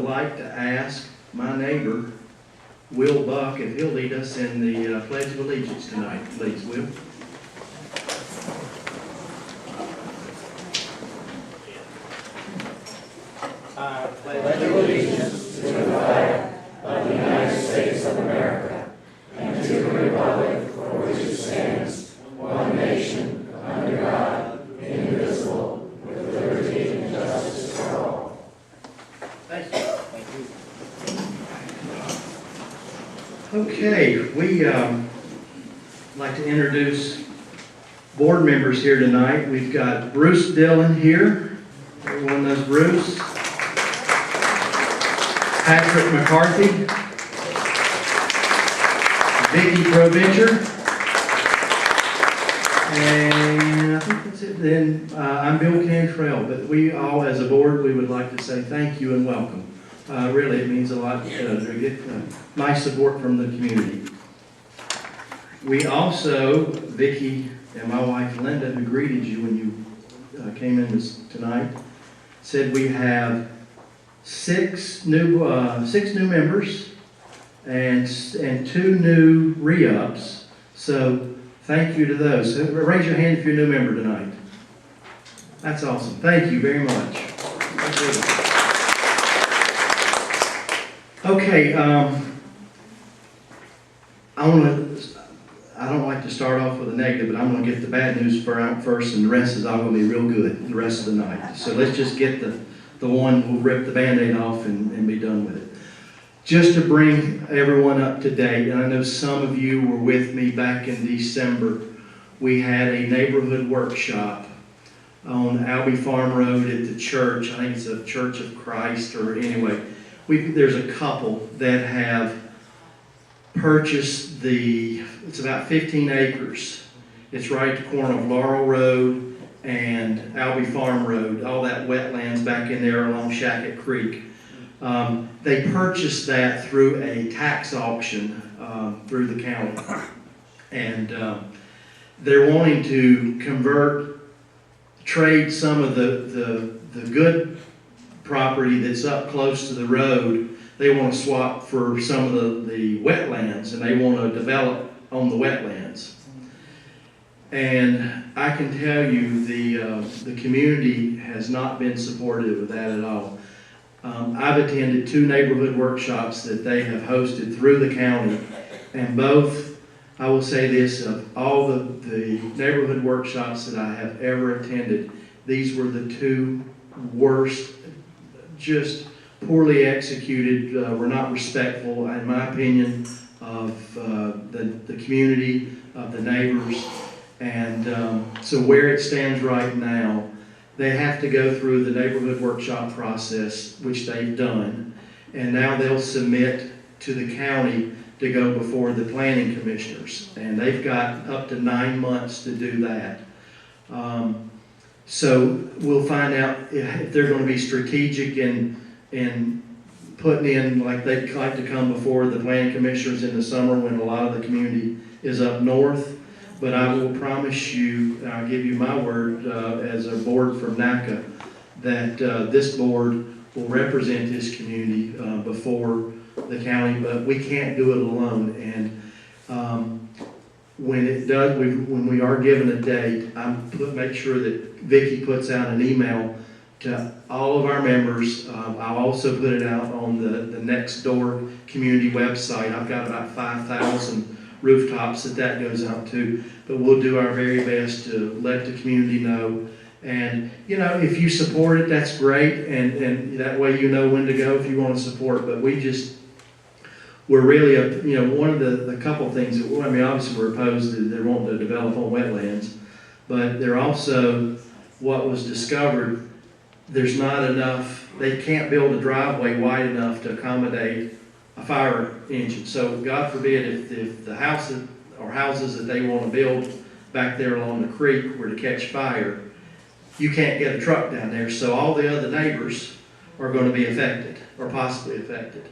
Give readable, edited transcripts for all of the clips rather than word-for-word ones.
like to ask my neighbor, Will Buck, if he'll lead us in the Pledge of Allegiance tonight. Please, Will. I pledge allegiance to the flag of the United States of America and to the republic for which it stands, one nation, under God, indivisible, with liberty and justice for all. Thank you. Okay, we like to introduce board members here tonight. We've got Bruce Dillon here. Everyone knows Bruce. Patrick McCarthy. Vicki Provencher. And I think that's it. Then I'm Bill Cantrell. But we all, as a board, we would like to say thank you and welcome. Really, it means a lot to get nice support from the community. We also, Vicki and my wife Linda, who greeted you when you came in tonight, said we have six new members and 2 new re-ups. So thank you to those. So raise your hand if you're a new member tonight. That's awesome. Thank you very much. Thank you. Okay, I don't like to start off with a negative, but I'm going to get the bad news first, and the rest is all going to be real good the rest of the night. So let's just get the one, we'll rip the Band-Aid off and be done with it. Just to bring everyone up to date, and I know some of you were with me back in December, we had a neighborhood workshop on Albee Farm Road at the church. I think it's a Church of Christ, or anyway. There's a couple that have purchased it's about 15 acres. It's right at the corner of Laurel Road and Albee Farm Road, all that wetlands back in there along Shackett Creek. They purchased that through a tax auction through the county. And they're wanting to trade some of the good property that's up close to the road. They want to swap for some of the wetlands, and they want to develop on the wetlands. And I can tell you the community has not been supportive of that at all. I've attended 2 neighborhood workshops that they have hosted through the county, and both, I will say this, of all the neighborhood workshops that I have ever attended, these were the 2 worst, just poorly executed, were not respectful, in my opinion, of the community, of the neighbors. And so where it stands right now, they have to go through the neighborhood workshop process, which they've done, and now they'll submit to the county to go before the planning commissioners. And they've got up to 9 months to do that. So we'll find out if they're going to be strategic in putting in, like they'd like to come before the planning commissioners in the summer when a lot of the community is up north. But I will promise you, and I'll give you my word as a board from NACA, that this board will represent this community before the county, but we can't do it alone. And when we are given a date, make sure that Vicki puts out an email to all of our members. I'll also put it out on the Next Door community website. I've got about 5,000 rooftops that goes out to, but we'll do our very best to let the community know. And if you support it, that's great, and that way you know when to go if you want to support. But we're really one of the couple things that, obviously we're opposed to, they're wanting to develop on wetlands, but they're also, what was discovered, there's not enough, they can't build a driveway wide enough to accommodate a fire engine. So God forbid if the houses that they want to build back there along the creek were to catch fire, you can't get a truck down there. So all the other neighbors are going to be affected, or possibly affected.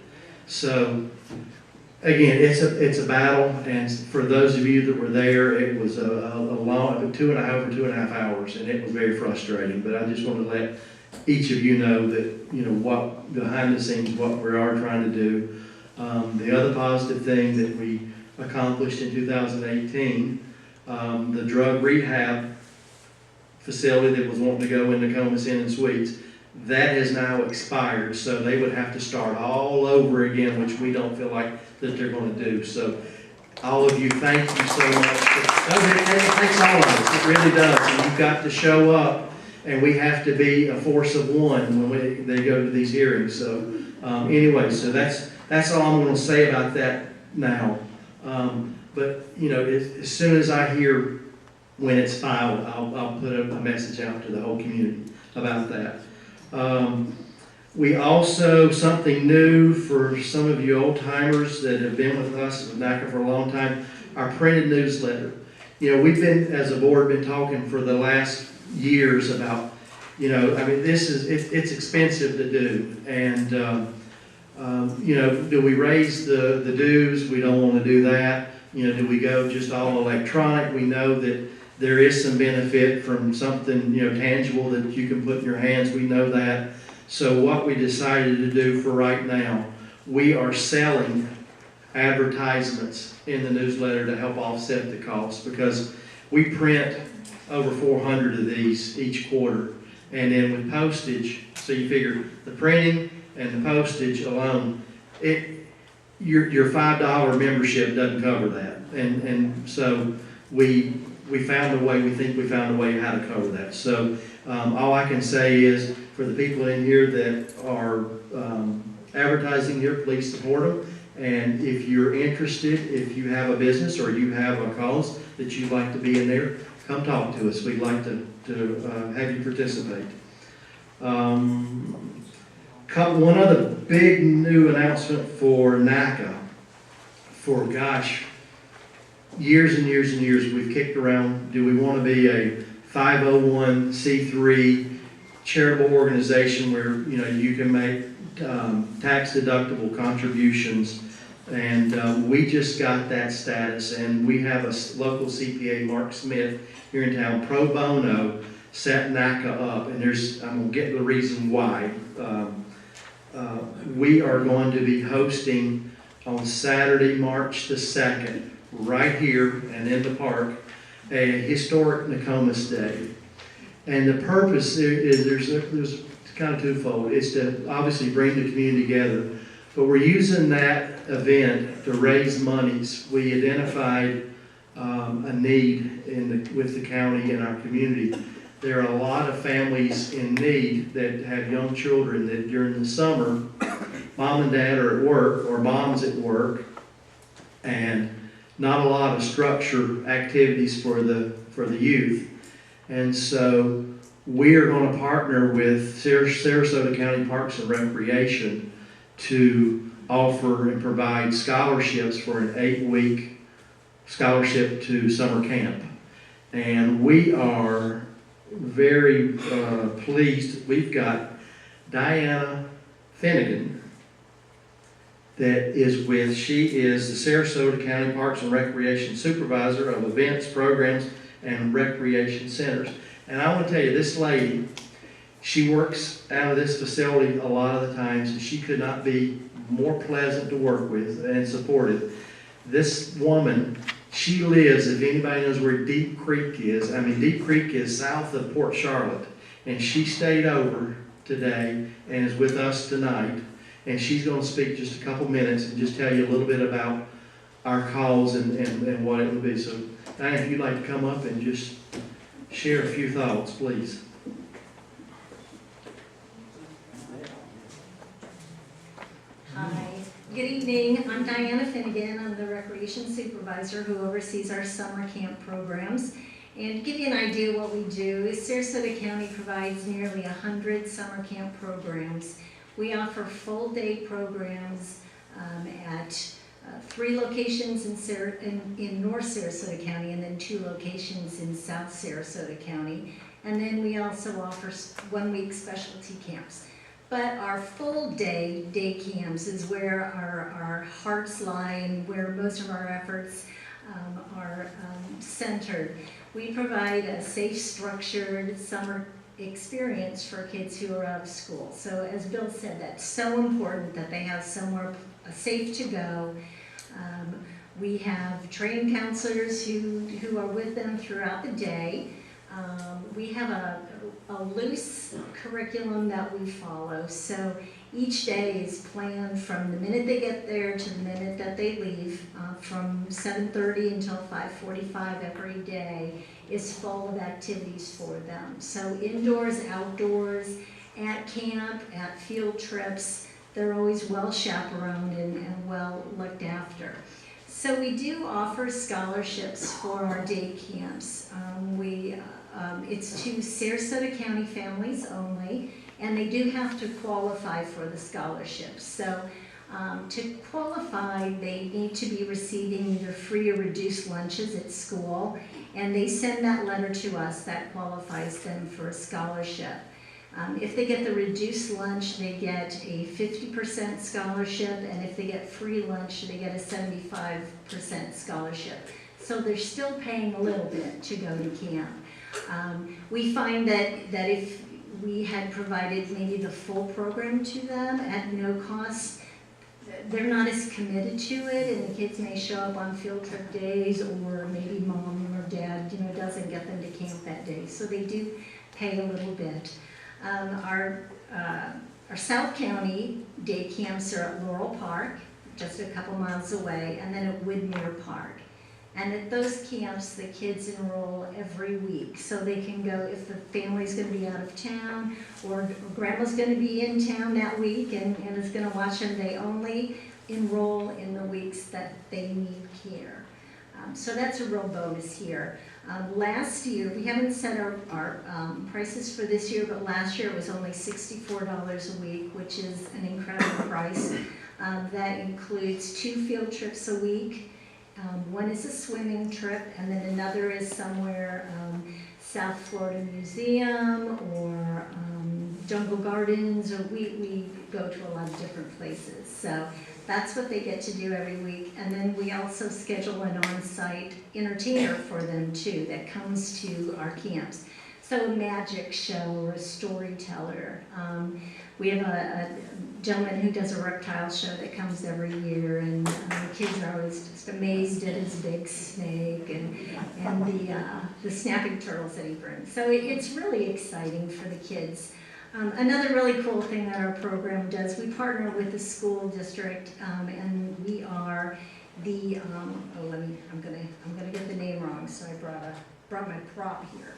So again, it's a battle, and for those of you that were there, it was a long, over 2.5 hours, and it was very frustrating. But I just want to let each of you know that, what behind the scenes, what we are trying to do. The other positive thing that we accomplished in 2018, the drug rehab facility that was wanting to go in Nokomis Inn and Suites, that has now expired, so they would have to start all over again, which we don't feel like that they're going to do. So all of you, thank you so much. It takes all of us, it really does. And you've got to show up, and we have to be a force of one when they go to these hearings. So anyway, so that's all I'm going to say about that now. But as soon as I hear when it's filed, I'll put a message out to the whole community about that. We also, something new for some of you old timers that have been with us with NACA for a long time, our printed newsletter. We've been, as a board, been talking for the last years about, it's expensive to do. And, do we raise the dues? We don't want to do that. Do we go just all electronic? We know that there is some benefit from something, tangible that you can put in your hands. We know that. So what we decided to do for right now, we are selling advertisements in the newsletter to help offset the cost, because we print over 400 of these each quarter. And then with postage, so you figure the printing and the postage alone, your $5 membership doesn't cover that. And so we found a way, we think we found a way how to cover that. So all I can say is, for the people in here that are advertising here, please support them. And if you're interested, if you have a business or you have a cause that you'd like to be in there, come talk to us. We'd like to have you participate. One other big new announcement for NACA. For, gosh, years and years and years we've kicked around, do we want to be a 501c3 charitable organization where you can make tax deductible contributions, and we just got that status, and we have a local CPA, Mark Smith, here in town, pro bono, set NACA up, and I'm going to get the reason why. We are going to be hosting on Saturday, March the 2nd, right here and in the park, a historic Nokomis Day. And the purpose is there's kind of twofold. It's to obviously bring the community together, but we're using that event to raise monies. We identified a need with the county and our community. There are a lot of families in need that have young children that during the summer, mom and dad are at work, or mom's at work, and not a lot of structure activities for the youth. And so we are going to partner with Sarasota County Parks and Recreation to offer and provide scholarships for an 8-week scholarship to summer camp. And we are very pleased. We've got Diana Finnegan she is the Sarasota County Parks and Recreation Supervisor of Events, Programs, and Recreation Centers. And I want to tell you, this lady, she works out of this facility a lot of the times, and she could not be more pleasant to work with and supportive. This woman, she lives, if anybody knows where Deep Creek is, Deep Creek is south of Port Charlotte, and she stayed over today and is with us tonight. And she's going to speak just a couple minutes and just tell you a little bit about our cause and what it will be. So, Diane, if you'd like to come up and just share a few thoughts, please. Hi, good evening. I'm Diana Finnegan. I'm the Recreation Supervisor who oversees our summer camp programs. And to give you an idea of what we do, is Sarasota County provides nearly 100 summer camp programs. We offer full-day programs at 3 locations in North Sarasota County, and then 2 locations in South Sarasota County. And then we also offer 1-week specialty camps. But our full-day camps is where our hearts lie and where most of our efforts are centered. We provide a safe, structured summer experience for kids who are out of school. So as Bill said, that's so important that they have somewhere safe to go. We have trained counselors who are with them throughout the day. We have a loose curriculum that we follow. So each day is planned from the minute they get there to the minute that they leave, from 7:30 until 5:45 every day is full of activities for them. So indoors, outdoors, at camp, at field trips, they're always well chaperoned and well looked after. So we do offer scholarships for our day camps. It's to Sarasota County families only, and they do have to qualify for the scholarships. So to qualify, they need to be receiving either free or reduced lunches at school, and they send that letter to us that qualifies them for a scholarship. If they get the reduced lunch, they get a 50% scholarship, and if they get free lunch, they get a 75% scholarship. So they're still paying a little bit to go to camp. We find that if we had provided maybe the full program to them at no cost, they're not as committed to it, and the kids may show up on field trip days, or maybe mom or dad, doesn't get them to camp that day. So they do pay a little bit. Our South County day camps are at Laurel Park, just a couple miles away, and then at Woodmere Park. And at those camps, the kids enroll every week. So they can go, if the family's gonna be out of town, or grandma's gonna be in town that week and is gonna watch them, they only enroll in the weeks that they need care. So that's a real bonus here. Last year, we haven't set our prices for this year, but last year it was only $64 a week, which is an incredible price. That includes 2 field trips a week. One is a swimming trip, and then another is somewhere, South Florida Museum or Jungle Gardens, or we go to a lot of different places. So that's what they get to do every week. And then we also schedule an on-site entertainer for them too that comes to our camps. So a magic show or a storyteller. We have a gentleman who does a reptile show that comes every year, and the kids are always just amazed at his big snake and the snapping turtles that he brings. So it's really exciting for the kids. Another really cool thing that our program does, we partner with the school district, and we are the I'm gonna get the name wrong, so I brought my prop here.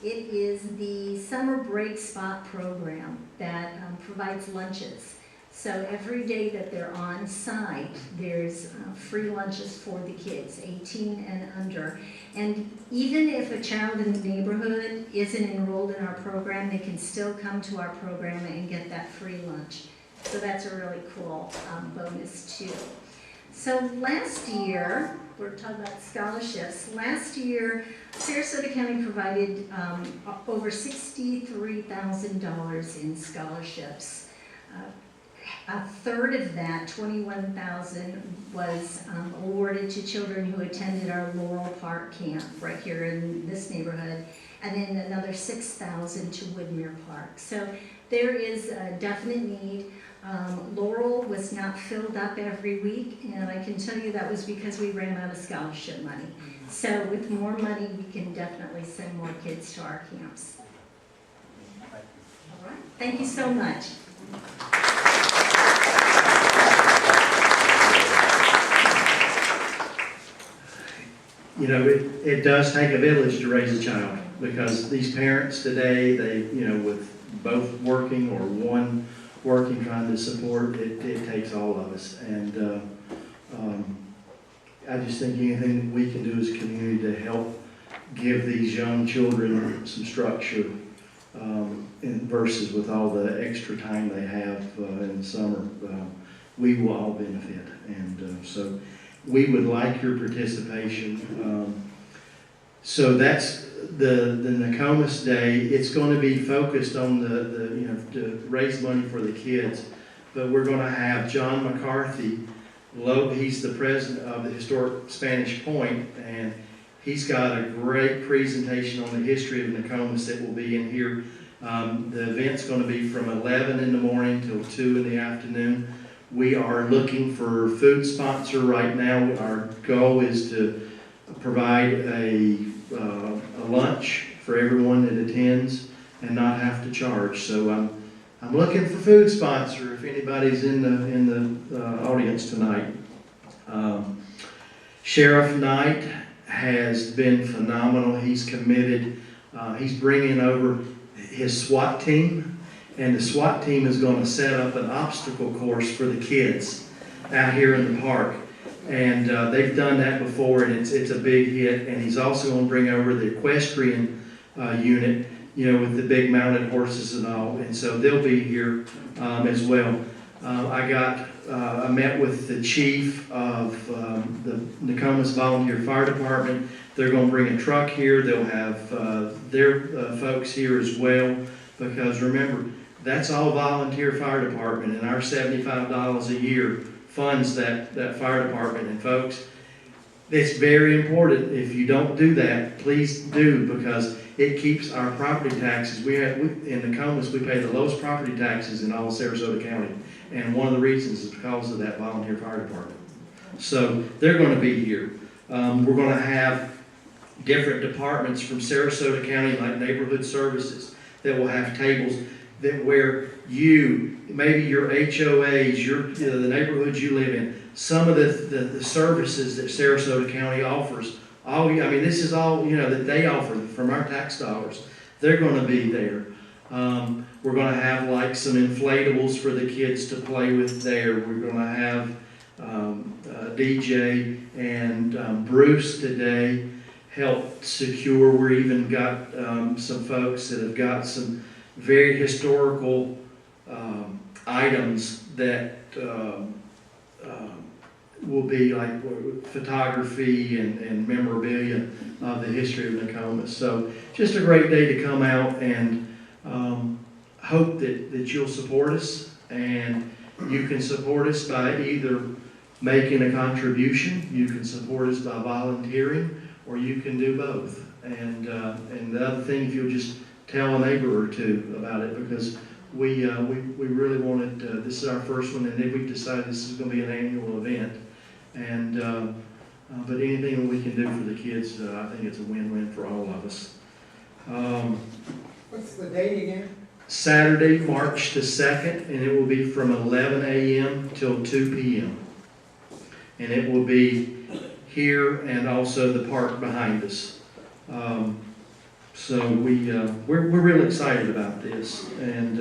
It is the summer break spot program that provides lunches. So every day that they're on site, there's free lunches for the kids, 18 and under. And even if a child in the neighborhood isn't enrolled in our program, they can still come to our program and get that free lunch. So that's a really cool bonus too. So last year, we're talking about scholarships. Last year, Sarasota County provided over $63,000 in scholarships. A third of that, $21,000, was awarded to children who attended our Laurel Park camp right here in this neighborhood, and then another $6,000 to Woodmere Park. So there is a definite need. Laurel was not filled up every week, and I can tell you that was because we ran out of scholarship money. So with more money, we can definitely send more kids to our camps. All right, thank you so much. It does take a village to raise a child, because these parents today, they, with both working or one working, trying to support, it takes all of us. And I just think anything that we can do as a community to help give these young children some structure, versus with all the extra time they have in the summer, we will all benefit. And so we would like your participation. So that's the Nokomis Day. It's going to be focused on to raise money for the kids, but we're going to have John McCarthy. He's the president of the Historic Spanish Point, and he's got a great presentation on the history of Nokomis that will be in here The event's going to be from 11 in the morning till 2 in the afternoon. We are looking for food sponsor right now. Our goal is to provide a lunch for everyone that attends and not have to charge. So I'm looking for food sponsor if anybody's in the audience tonight. Sheriff Knight has been phenomenal. He's committed. He's bringing over his SWAT team, and the SWAT team is going to set up an obstacle course for the kids out here in the park. And they've done that before, and it's a big hit. And he's also going to bring over the equestrian unit, you know, with the big mounted horses and all. And so they'll be here as well. I met with the chief of the Nokomis Volunteer Fire Department. They're going to bring a truck here. They'll have their folks here as well, because remember, that's all volunteer fire department, and our $75 a year funds that fire department. And folks, it's very important. If you don't do that, please do, because it keeps our property taxes. In Nokomis, we pay the lowest property taxes in all of Sarasota County, and one of the reasons is because of that volunteer fire department. So they're going to be here. We're going to have different departments from Sarasota County, like neighborhood services, that will have tables that where maybe your HOAs, the neighborhoods you live in, some of the services that Sarasota County offers, this is all, that they offer from our tax dollars. They're going to be there. We're going to have like some inflatables for the kids to play with there. We're going to have DJ and Bruce today helped secure. We're even got some folks that have got some very historical items that will be like photography and memorabilia of the history of Nokomis. So just a great day to come out, and hope that you'll support us. And you can support us by either making a contribution, you can support us by volunteering, or you can do both. And the other thing, if you'll just tell a neighbor or two about it, because we really wanted, this is our first one, and then we've decided this is going to be an annual event. And but anything that we can do for the kids, I think it's a win-win for all of us. What's the date again? Saturday, March the 2nd, and it will be from 11 a.m. till 2 p.m. And it will be here and also the park behind us. So we're real excited about this. And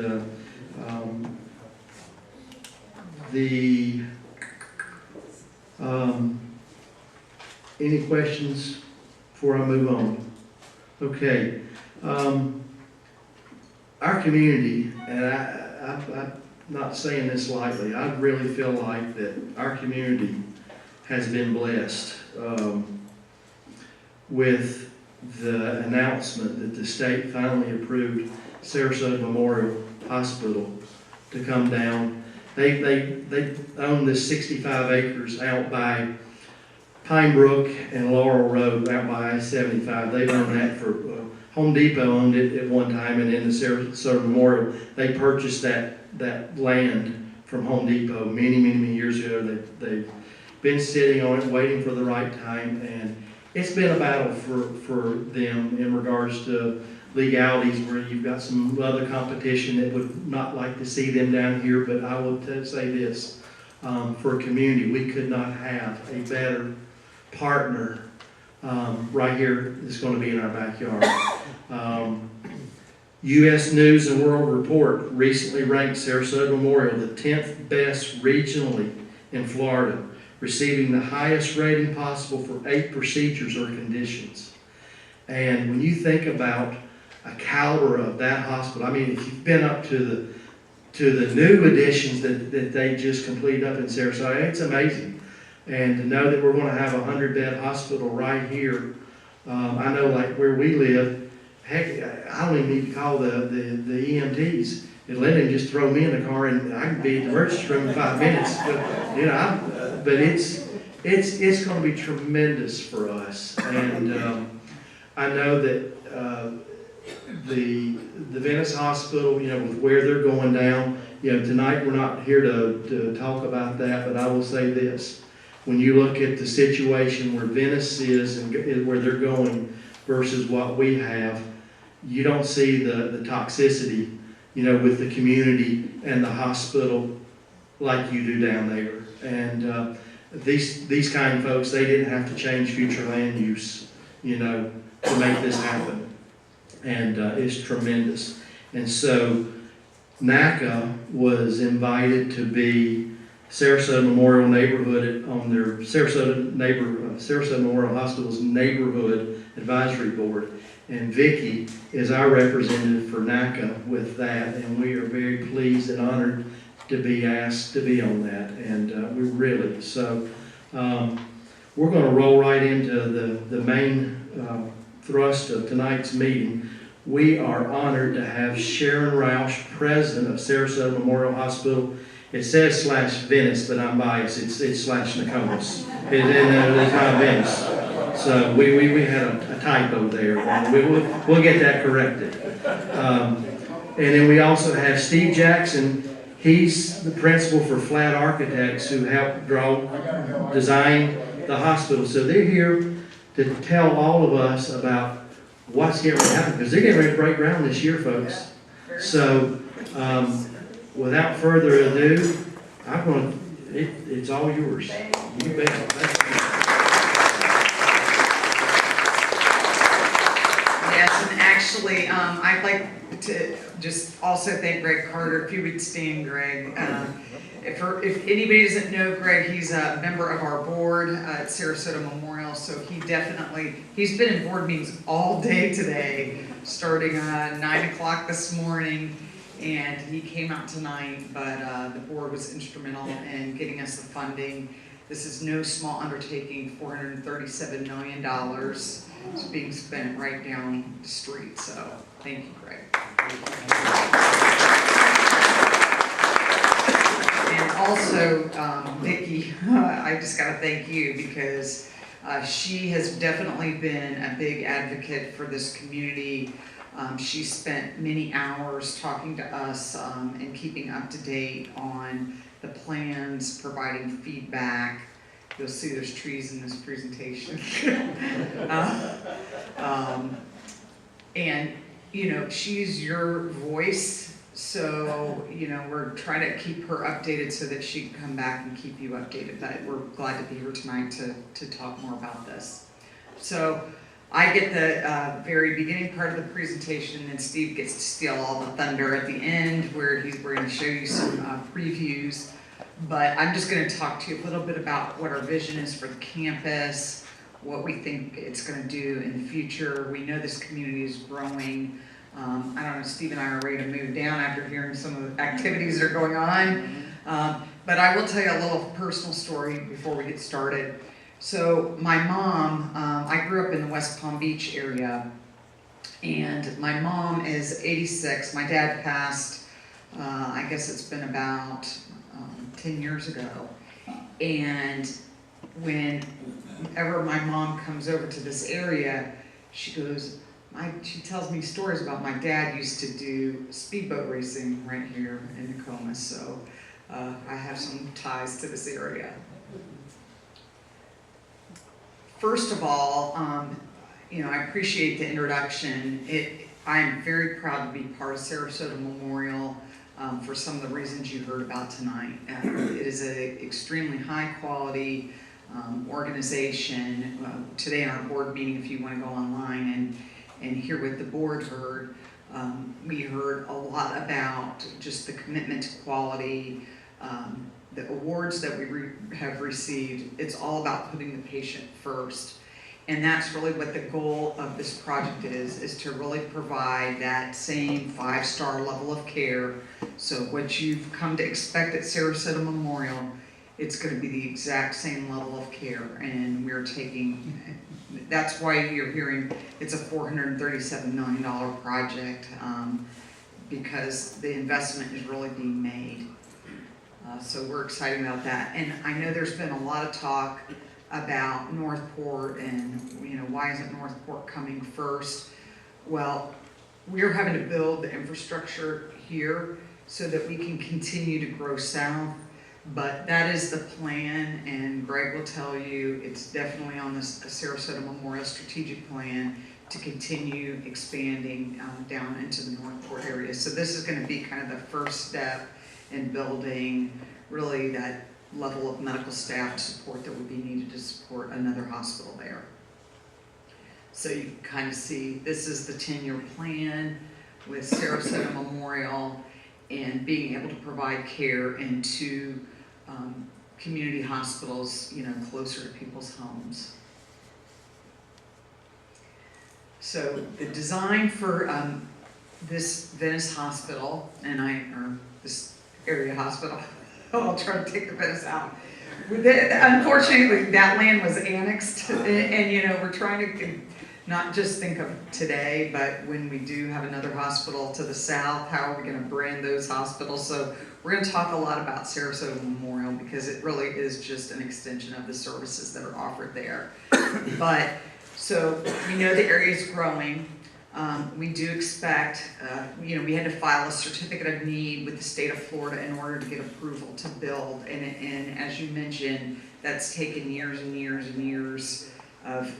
any questions before I move on? Okay. Our community, and I'm not saying this lightly, I really feel like that our community has been blessed with the announcement that the state finally approved Sarasota Memorial Hospital to come down. They own this 65 acres out by Pine Brook and Laurel Road, out by I-75. They've owned that for, Home Depot owned it at one time, and in the Sarasota Memorial, they purchased that land from Home Depot many years ago. They've been sitting on it, waiting for the right time, and it's been a battle for them in regards to legalities, where you've got some other competition that would not like to see them down here. But I will say this, for a community, we could not have a better partner right here that's going to be in our backyard. U.S. News and World Report recently ranked Sarasota Memorial the 10th best regionally in Florida, receiving the highest rating possible for 8 procedures or conditions. And when you think about a caliber of that hospital, I mean, if you've been up to the new additions that they just completed up in Sarasota, it's amazing. And to know that we're going to have a 100-bed hospital right here, I know like where we live, heck, I don't even need to call the EMTs. And let them just throw me in the car, and I can be at the emergency room in 5 minutes. But it's going to be tremendous for us. And I know that the Venice Hospital, you know, with where they're going down, you know, tonight we're not here to talk about that, but I will say this. When you look at the situation where Venice is and where they're going versus what we have, you don't see the toxicity, you know, with the community and the hospital like you do down there. And these kind of folks, they didn't have to change future land use, you know, to make this happen. And it's tremendous. And so NACA was invited to be Sarasota Memorial Neighborhood on their Sarasota Memorial Hospital's Neighborhood Advisory Board. And Vicki is our representative for NACA with that, and we are very pleased and honored to be asked to be on that, and we really, so we're going to roll right into the main thrust of tonight's meeting. We are honored to have Sharon Roush, president of Sarasota Memorial Hospital. It says /Venice, but I'm biased. It's /Nokomis. It's not Venice. So we had a typo there. We'll get that corrected. And then we also have Steve Jackson. He's the principal for Flad Architects, who helped design the hospital. So they're here to tell all of us about what's getting ready to happen, because they're getting ready to break ground this year, folks. So without further ado, it's all yours. You bet. Yes, and actually, I'd like to just also thank Greg Carter. If you would stand, Greg. If anybody doesn't know Greg, he's a member of our board at Sarasota Memorial, so he's been in board meetings all day today, starting 9 o'clock this morning, and he came out tonight, but the board was instrumental in getting us the funding. This is no small undertaking. $437 million is being spent right down the street, so thank you, Greg. And also, Vicki, I just got to thank you, because she has definitely been a big advocate for this community. She spent many hours talking to us and keeping up to date on the plans, providing feedback. You'll see there's trees in this presentation. And, you know, she's your voice. So, you know, we're trying to keep her updated so that she can come back and keep you updated. But we're glad to be here tonight to talk more about this. So I get the very beginning part of the presentation, and then Steve gets to steal all the thunder at the end, where we're going to show you some previews. But I'm just going to talk to you a little bit about what our vision is for the campus, what we think it's going to do in the future. We know this community is growing. I don't know, Steve and I are ready to move down after hearing some of the activities that are going on. But I will tell you a little personal story before we get started. So my mom, I grew up in the West Palm Beach area, and my mom is 86. My dad passed, I guess it's been about 10 years ago. And whenever my mom comes over to this area, she tells me stories about my dad used to do speedboat racing right here in Nokomis. So I have some ties to this area. First of all, you know, I appreciate the introduction. I am very proud to be part of Sarasota Memorial for some of the reasons you heard about tonight. It is an extremely high quality organization. Today in our board meeting, if you want to go online and hear what the board heard, we heard a lot about just the commitment to quality, the awards that we have received. It's all about putting the patient first. And that's really what the goal of this project is to really provide that same 5-star level of care. So what you've come to expect at Sarasota Memorial, it's going to be the exact same level of care. And we're that's why you're hearing it's a $437 million project, because the investment is really being made. So we're excited about that. And I know there's been a lot of talk about Northport and, you know, why isn't Northport coming first? Well, we're having to build the infrastructure here so that we can continue to grow south. But that is the plan, and Greg will tell you it's definitely on the Sarasota Memorial Strategic Plan to continue expanding down into the Northport area. So this is going to be kind of the first step in building really that level of medical staff support that would be needed to support another hospital there. So you can kind of see this is the 10-year plan with Sarasota Memorial and being able to provide care into community hospitals, you know, closer to people's homes. So the design for this Venice hospital, or this area hospital, I'll try to take the Venice out. Unfortunately, that land was annexed, and you know, we're trying to not just think of today, but when we do have another hospital to the south, how are we going to brand those hospitals? So we're going to talk a lot about Sarasota Memorial because it really is just an extension of the services that are offered there. But so we know the area is growing. We do expect, you know, we had to file a certificate of need with the state of Florida in order to get approval to build. And as you mentioned, that's taken years and years and years of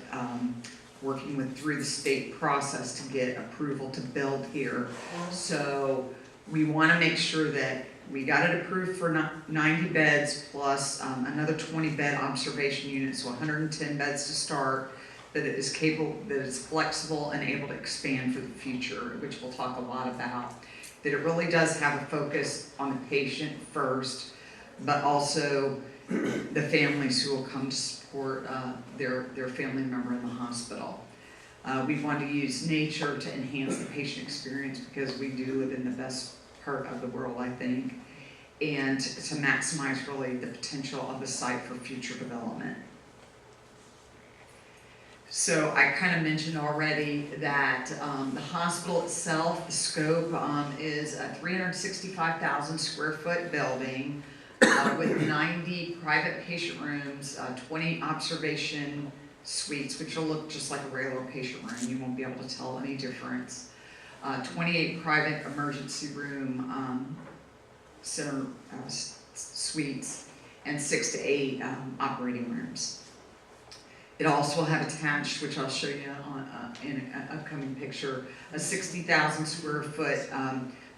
working through the state process to get approval to build here. So we want to make sure that we got it approved for 90 beds plus another 20-bed observation unit, so 110 beds to start, that it is capable, that it's flexible and able to expand for the future, which we'll talk a lot about. That it really does have a focus on the patient first, but also the families who will come to support their family member in the hospital. We want to use nature to enhance the patient experience because we do live in the best part of the world, I think, and to maximize really the potential of the site for future development. So I kind of mentioned already that the hospital itself, the scope is a 365,000 square foot building with 90 private patient rooms, 20 observation suites, which will look just like a regular patient room. You won't be able to tell any difference. 28 private emergency room center suites, and 6 to 8 operating rooms. It also will have attached, which I'll show you in an upcoming picture, a 60,000 square foot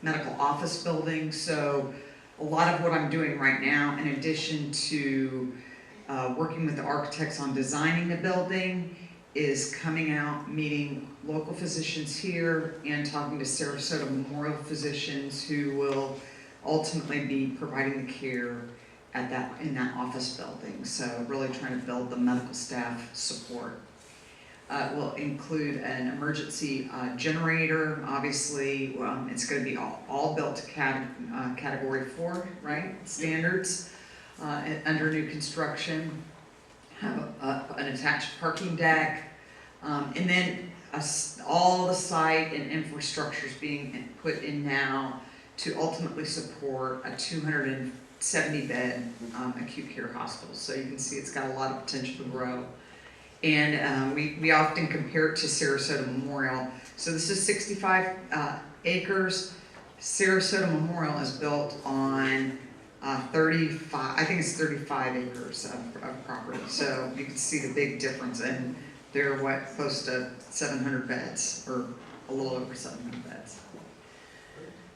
medical office building. So a lot of what I'm doing right now, in addition to working with the architects on designing the building, is coming out, meeting local physicians here and talking to Sarasota Memorial physicians who will ultimately be providing the care in that office building. So really trying to build the medical staff support. Will include an emergency generator. Obviously, it's going to be all built to category 4, right? Standards under new construction. Have an attached parking deck, and then all the site and infrastructure is being put in now to ultimately support a 270-bed acute care hospital. So you can see it's got a lot of potential to grow. And we often compare it to Sarasota Memorial. So this is 65 acres. Sarasota Memorial is built on 35, I think it's 35 acres of property. So you can see the big difference. And they're close to 700 beds, or a little over 700 beds.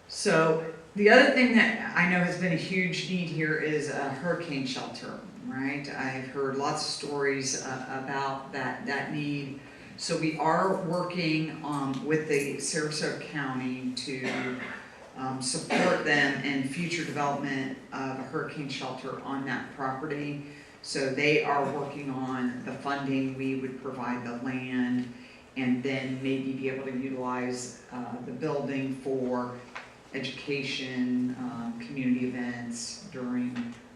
So the other thing that I know has been a huge need here is a hurricane shelter, right? I've heard lots of stories about that need. So we are working with the Sarasota County to support them in future development of a hurricane shelter on that property. So they are working on the funding. We would provide the land and then maybe be able to utilize the building for education, community events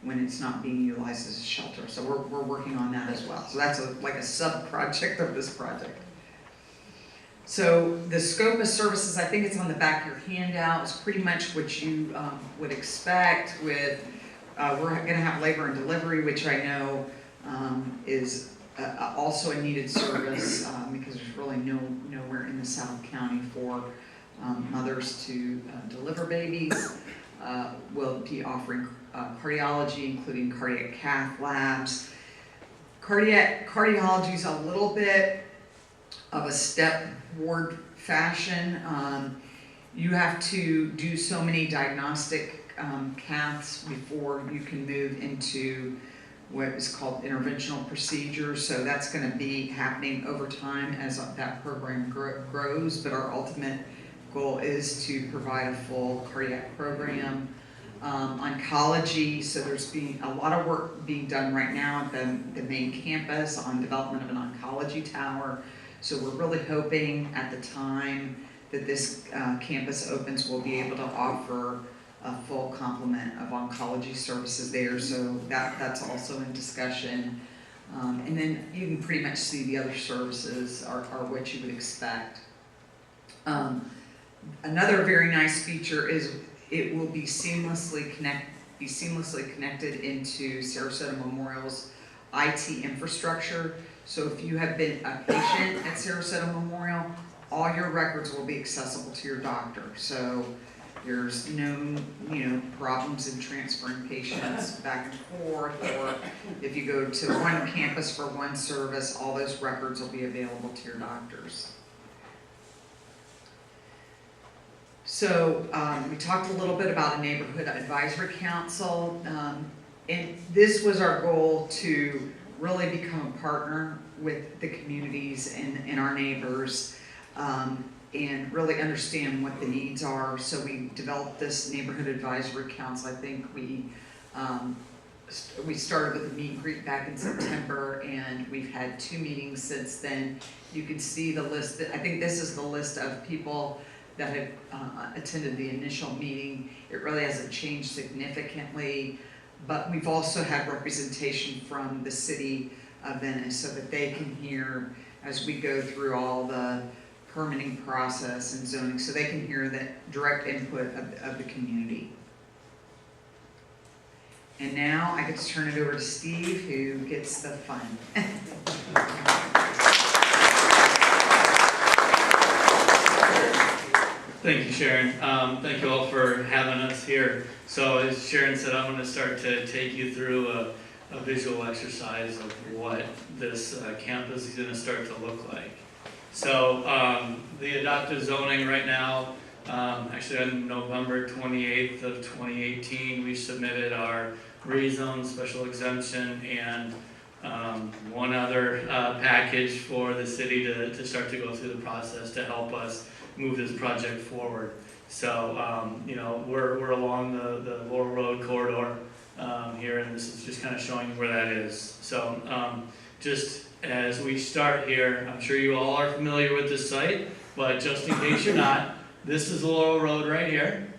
when it's not being utilized as a shelter. So we're working on that as well. So that's like a sub-project of this project. So the scope of services, I think it's on the back of your handout, is pretty much what you would expect with, we're going to have labor and delivery, which I know is also a needed service because there's really nowhere in the South County for mothers to deliver babies. We'll be offering cardiology, including cardiac cath labs. Cardiology is a little bit of a step-forward fashion. You have to do so many diagnostic caths before you can move into what is called interventional procedures. So that's going to be happening over time as that program grows, but our ultimate goal is to provide a full cardiac program. Oncology, so there's been a lot of work being done right now at the main campus on development of an oncology tower. So we're really hoping at the time that this campus opens, we'll be able to offer a full complement of oncology services there. So that's also in discussion. And then you can pretty much see the other services are what you would expect. Another very nice feature is it will be seamlessly connected into Sarasota Memorial's IT infrastructure. So if you have been a patient at Sarasota Memorial, all your records will be accessible to your doctor. So there's no problems in transferring patients back and forth, or if you go to one campus for one service, all those records will be available to your doctors. So we talked a little bit about a neighborhood advisory council, and this was our goal to really become a partner with the communities and our neighbors, and really understand what the needs are. So we developed this neighborhood advisory council. I think we started with a meet and greet back in September, and we've had 2 meetings since then. You can see the list. I think this is the list of people that have attended the initial meeting. It really hasn't changed significantly, but we've also had representation from the city of Venice so that they can hear as we go through all the permitting process and zoning, so they can hear the direct input of the community. And now I get to turn it over to Steve, who gets the fun. Thank you, Sharon. Thank you all for having us here. So as Sharon said, I'm going to start to take you through a visual exercise of what this campus is going to start to look like. So the adopted zoning right now, actually on November 28th of 2018, we submitted our rezone, special exemption, and one other package for the city to start to go through the process to help us move this project forward. So, we're along the Laurel Road corridor here, and this is just kind of showing where that is. So, just as we start here, I'm sure you all are familiar with this site, but just in case you're not, this is Laurel Road right here,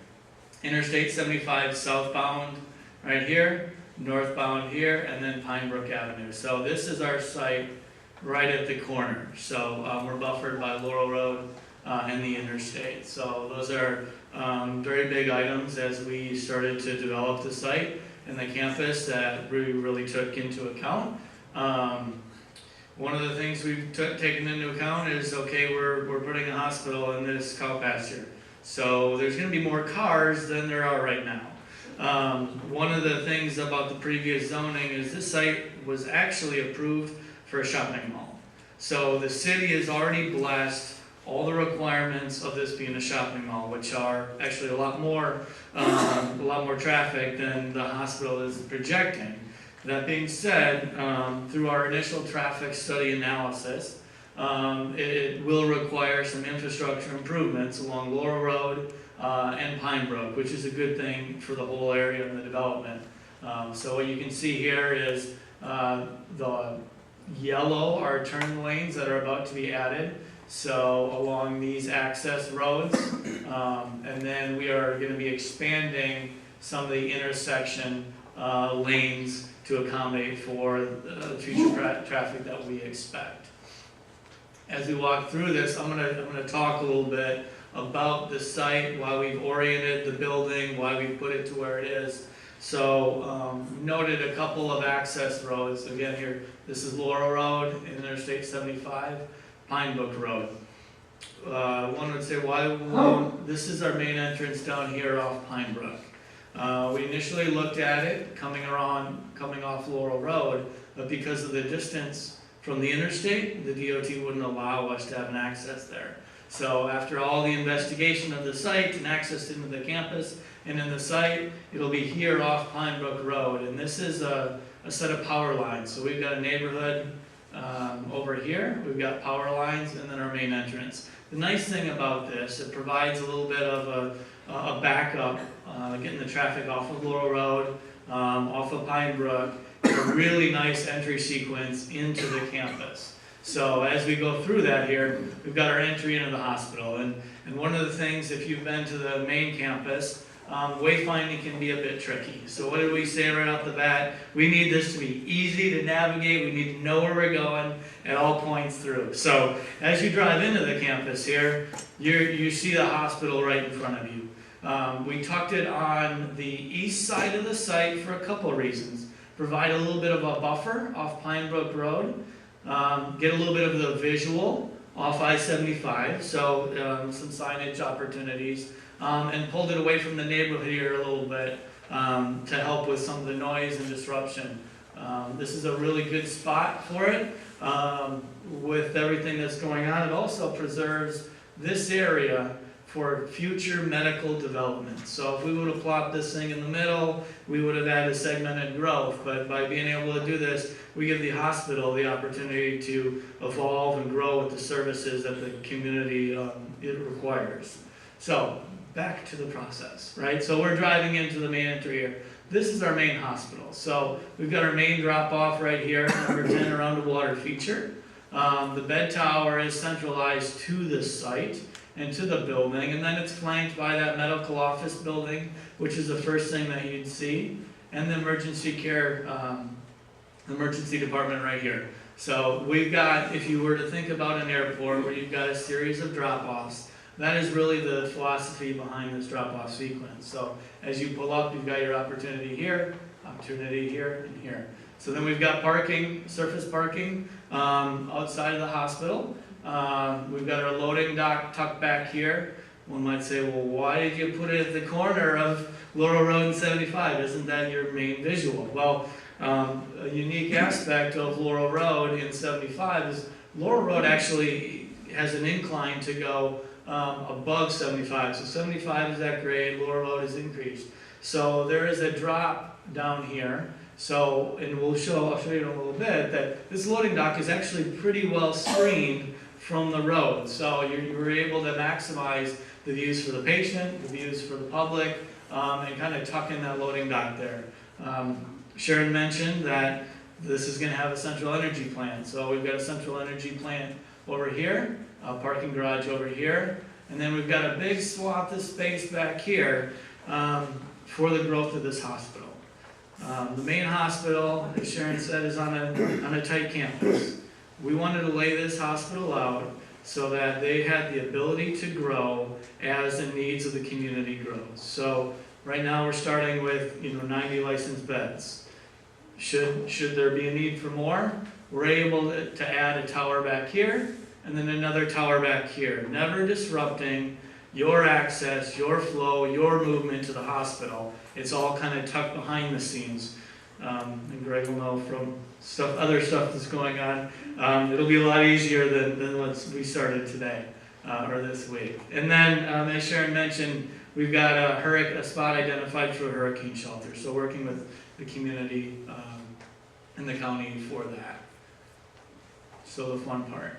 Interstate 75 southbound right here, northbound here, and then Pine Brook Avenue. So this is our site right at the corner. So we're buffered by Laurel Road and the interstate. So those are very big items as we started to develop the site and the campus that we really took into account. One of the things we've taken into account is, okay, we're putting a hospital in this cow pasture. So there's going to be more cars than there are right now. One of the things about the previous zoning is this site was actually approved for a shopping mall. So the city has already blessed all the requirements of this being a shopping mall, which are actually a lot more traffic than the hospital is projecting. That being said, through our initial traffic study analysis, it will require some infrastructure improvements along Laurel Road and Pine Brook, which is a good thing for the whole area and the development. So what you can see here is the yellow are turn lanes that are about to be added. So along these access roads, and then we are going to be expanding some of the intersection lanes to accommodate for the future traffic that we expect. As we walk through this, I'm going to talk a little bit about the site, why we've oriented the building, why we put it to where it is. So noted a couple of access roads. Again here, this is Laurel Road, Interstate 75, Pine Brook Road. one would say, this is our main entrance down here off Pine Brook. We initially looked at it coming off Laurel Road, but because of the distance from the interstate, the DOT wouldn't allow us to have an access there. So after all the investigation of the site and access into the campus and in the site, it'll be here off Pine Brook Road. And this is a set of power lines. So we've got a neighborhood over here, we've got power lines, and then our main entrance. The nice thing about this, it provides a little bit of a backup, getting the traffic off of Laurel Road, off of Pine Brook, a really nice entry sequence into the campus. So as we go through that here, we've got our entry into the hospital. And one of the things, if you've been to the main campus, wayfinding can be a bit tricky. So what did we say right off the bat? We need this to be easy to navigate. We need to know where we're going at all points through. So as you drive into the campus here, you see the hospital right in front of you. We tucked it on the east side of the site for a couple of reasons. Provide a little bit of a buffer off Pine Brook Road. Get a little bit of the visual off I-75, so some signage opportunities, and pulled it away from the neighborhood here a little bit to help with some of the noise and disruption. This is a really good spot for it. With everything that's going on, it also preserves this area for future medical development. So if we would have plopped this thing in the middle, we would have had a segmented growth. But by being able to do this, we give the hospital the opportunity to evolve and grow with the services that the community it requires. So back to the process, right? So we're driving into the main entry here. This is our main hospital. So we've got our main drop off right here, number 10 around the water feature. The bed tower is centralized to this site and to the building, and then it's flanked by that medical office building, which is the first thing that you'd see, and the emergency care, emergency department right here. So we've got, if you were to think about an airport where you've got a series of drop-offs, that is really the philosophy behind this drop-off sequence. So as you pull up, you've got your opportunity here, and here. So then we've got parking, surface parking, outside of the hospital. We've got our loading dock tucked back here. One might say, well, why did you put it at the corner of Laurel Road and 75? Isn't that your main visual? Well, a unique aspect of Laurel Road and 75 is Laurel Road actually has an incline to go above 75. So 75 is at grade, Laurel Road is increased. So there is a drop down here. So, and I'll show you in a little bit that this loading dock is actually pretty well screened from the road. So you were able to maximize the views for the patient, the views for the public, and kind of tuck in that loading dock there. Sharon mentioned that this is going to have a central energy plant. So we've got a central energy plant over here, a parking garage over here, and then we've got a big swath of space back here for the growth of this hospital. The main hospital, as Sharon said, is on a tight campus. We wanted to lay this hospital out so that they had the ability to grow as the needs of the community grows. So right now we're starting with 90 licensed beds. Should there be a need for more, we're able to add a tower back here and then another tower back here, never disrupting your access, your flow, your movement to the hospital. It's all kind of tucked behind the scenes. And Greg will know from other stuff that's going on. It'll be a lot easier than what we started today or this week. And then, as Sharon mentioned, we've got a spot identified for a hurricane shelter. So working with the community in the county for that. So the fun part.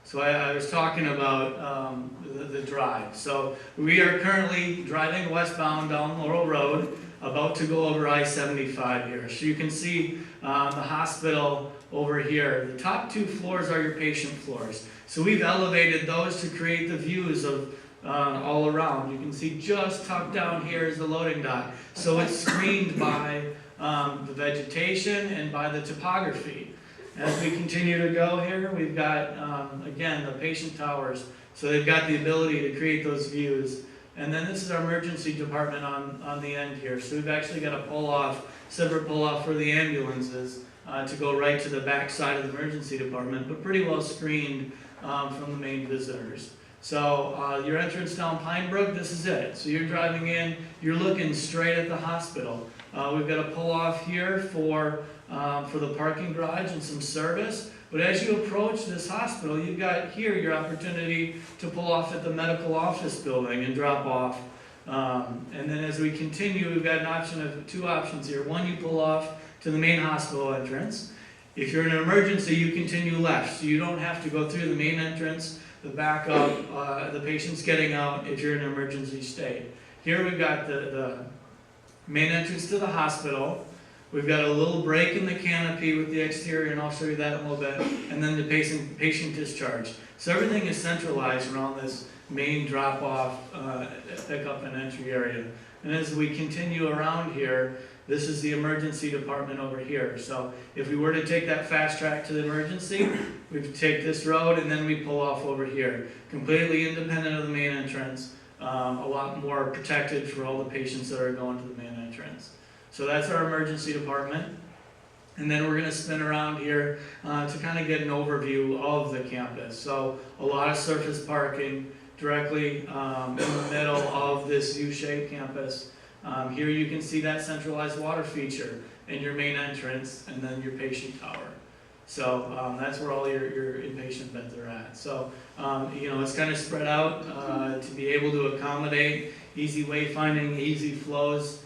So I was talking about the drive. So we are currently driving westbound down Laurel Road, about to go over I-75 here. So you can see the hospital over here. The top two floors are your patient floors. So we've elevated those to create the views of all around. You can see just tucked down here is the loading dock. So it's screened by the vegetation and by the topography. As we continue to go here, we've got, again, the patient towers. So they've got the ability to create those views. And then this is our emergency department on the end here. So we've actually got a separate pull-off for the ambulances to go right to the back side of the emergency department, but pretty well screened from the main visitors. So your entrance down Pine Brook, this is it. So you're driving in, you're looking straight at the hospital. We've got a pull off here for the parking garage and some service. But as you approach this hospital, you've got here your opportunity to pull off at the medical office building and drop off. And then as we continue, we've got an option of two options here. One, you pull off to the main hospital entrance. If you're in an emergency, you continue left. So you don't have to go through the main entrance, the backup, the patient's getting out if you're in an emergency state. Here we've got the main entrance to the hospital. We've got a little break in the canopy with the exterior, and I'll show you that in a little bit, and then the patient discharge. So everything is centralized around this main drop-off, pickup and entry area. And as we continue around here, this is the emergency department over here. So if we were to take that fast track to the emergency, we'd take this road and then we pull off over here. Completely independent of the main entrance, a lot more protected for all the patients that are going to the main entrance. So that's our emergency department. And then we're going to spin around here to kind of get an overview of the campus. So a lot of surface parking directly in the middle of this U-shaped campus. Here you can see that centralized water feature in your main entrance and then your patient tower. So that's where all your inpatient beds are at. So you know, it's kind of spread out to be able to accommodate easy wayfinding, easy flows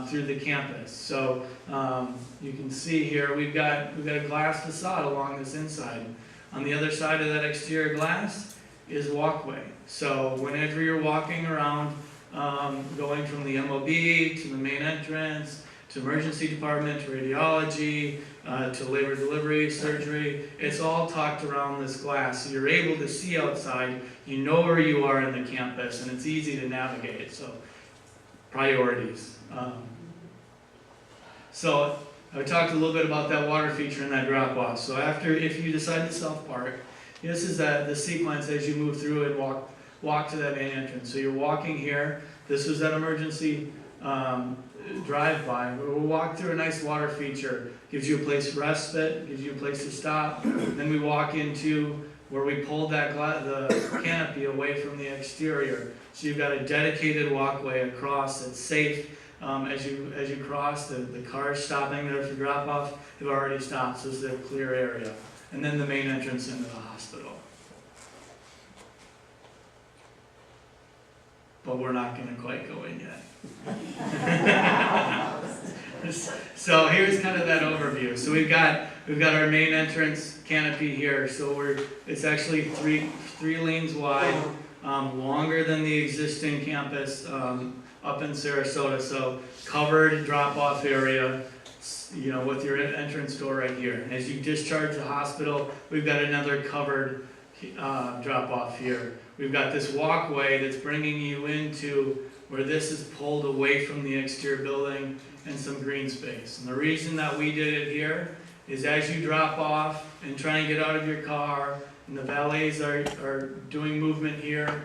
through the campus. So you can see here we've got a glass facade along this inside. On the other side of that exterior glass is walkway. So whenever you're walking around, going from the MOB to the main entrance, to emergency department, to radiology, to labor delivery, surgery, it's all tucked around this glass. So you're able to see outside, you know where you are in the campus, and it's easy to navigate. So priorities. So I talked a little bit about that water feature and that drop off. So if you decide to self-park, this is the sequence as you move through and walk to that main entrance. So you're walking here. This was that emergency drive-by. We'll walk through a nice water feature. Gives you a place to respite, gives you a place to stop. Then we walk into where we pulled the canopy away from the exterior. So you've got a dedicated walkway across that's safe. As you cross, the cars stopping there for drop-off have already stopped, so this is a clear area. And then the main entrance into the hospital. But we're not going to quite go in yet. So here's kind of that overview. So we've got our main entrance canopy here. So it's actually three lanes wide, longer than the existing campus up in Sarasota. So covered drop-off area, you know, with your entrance door right here. As you discharge the hospital, we've got another covered drop-off here. We've got this walkway that's bringing you into where this is pulled away from the exterior building and some green space. And the reason that we did it here is as you drop off and try and get out of your car, and the valets are doing movement here,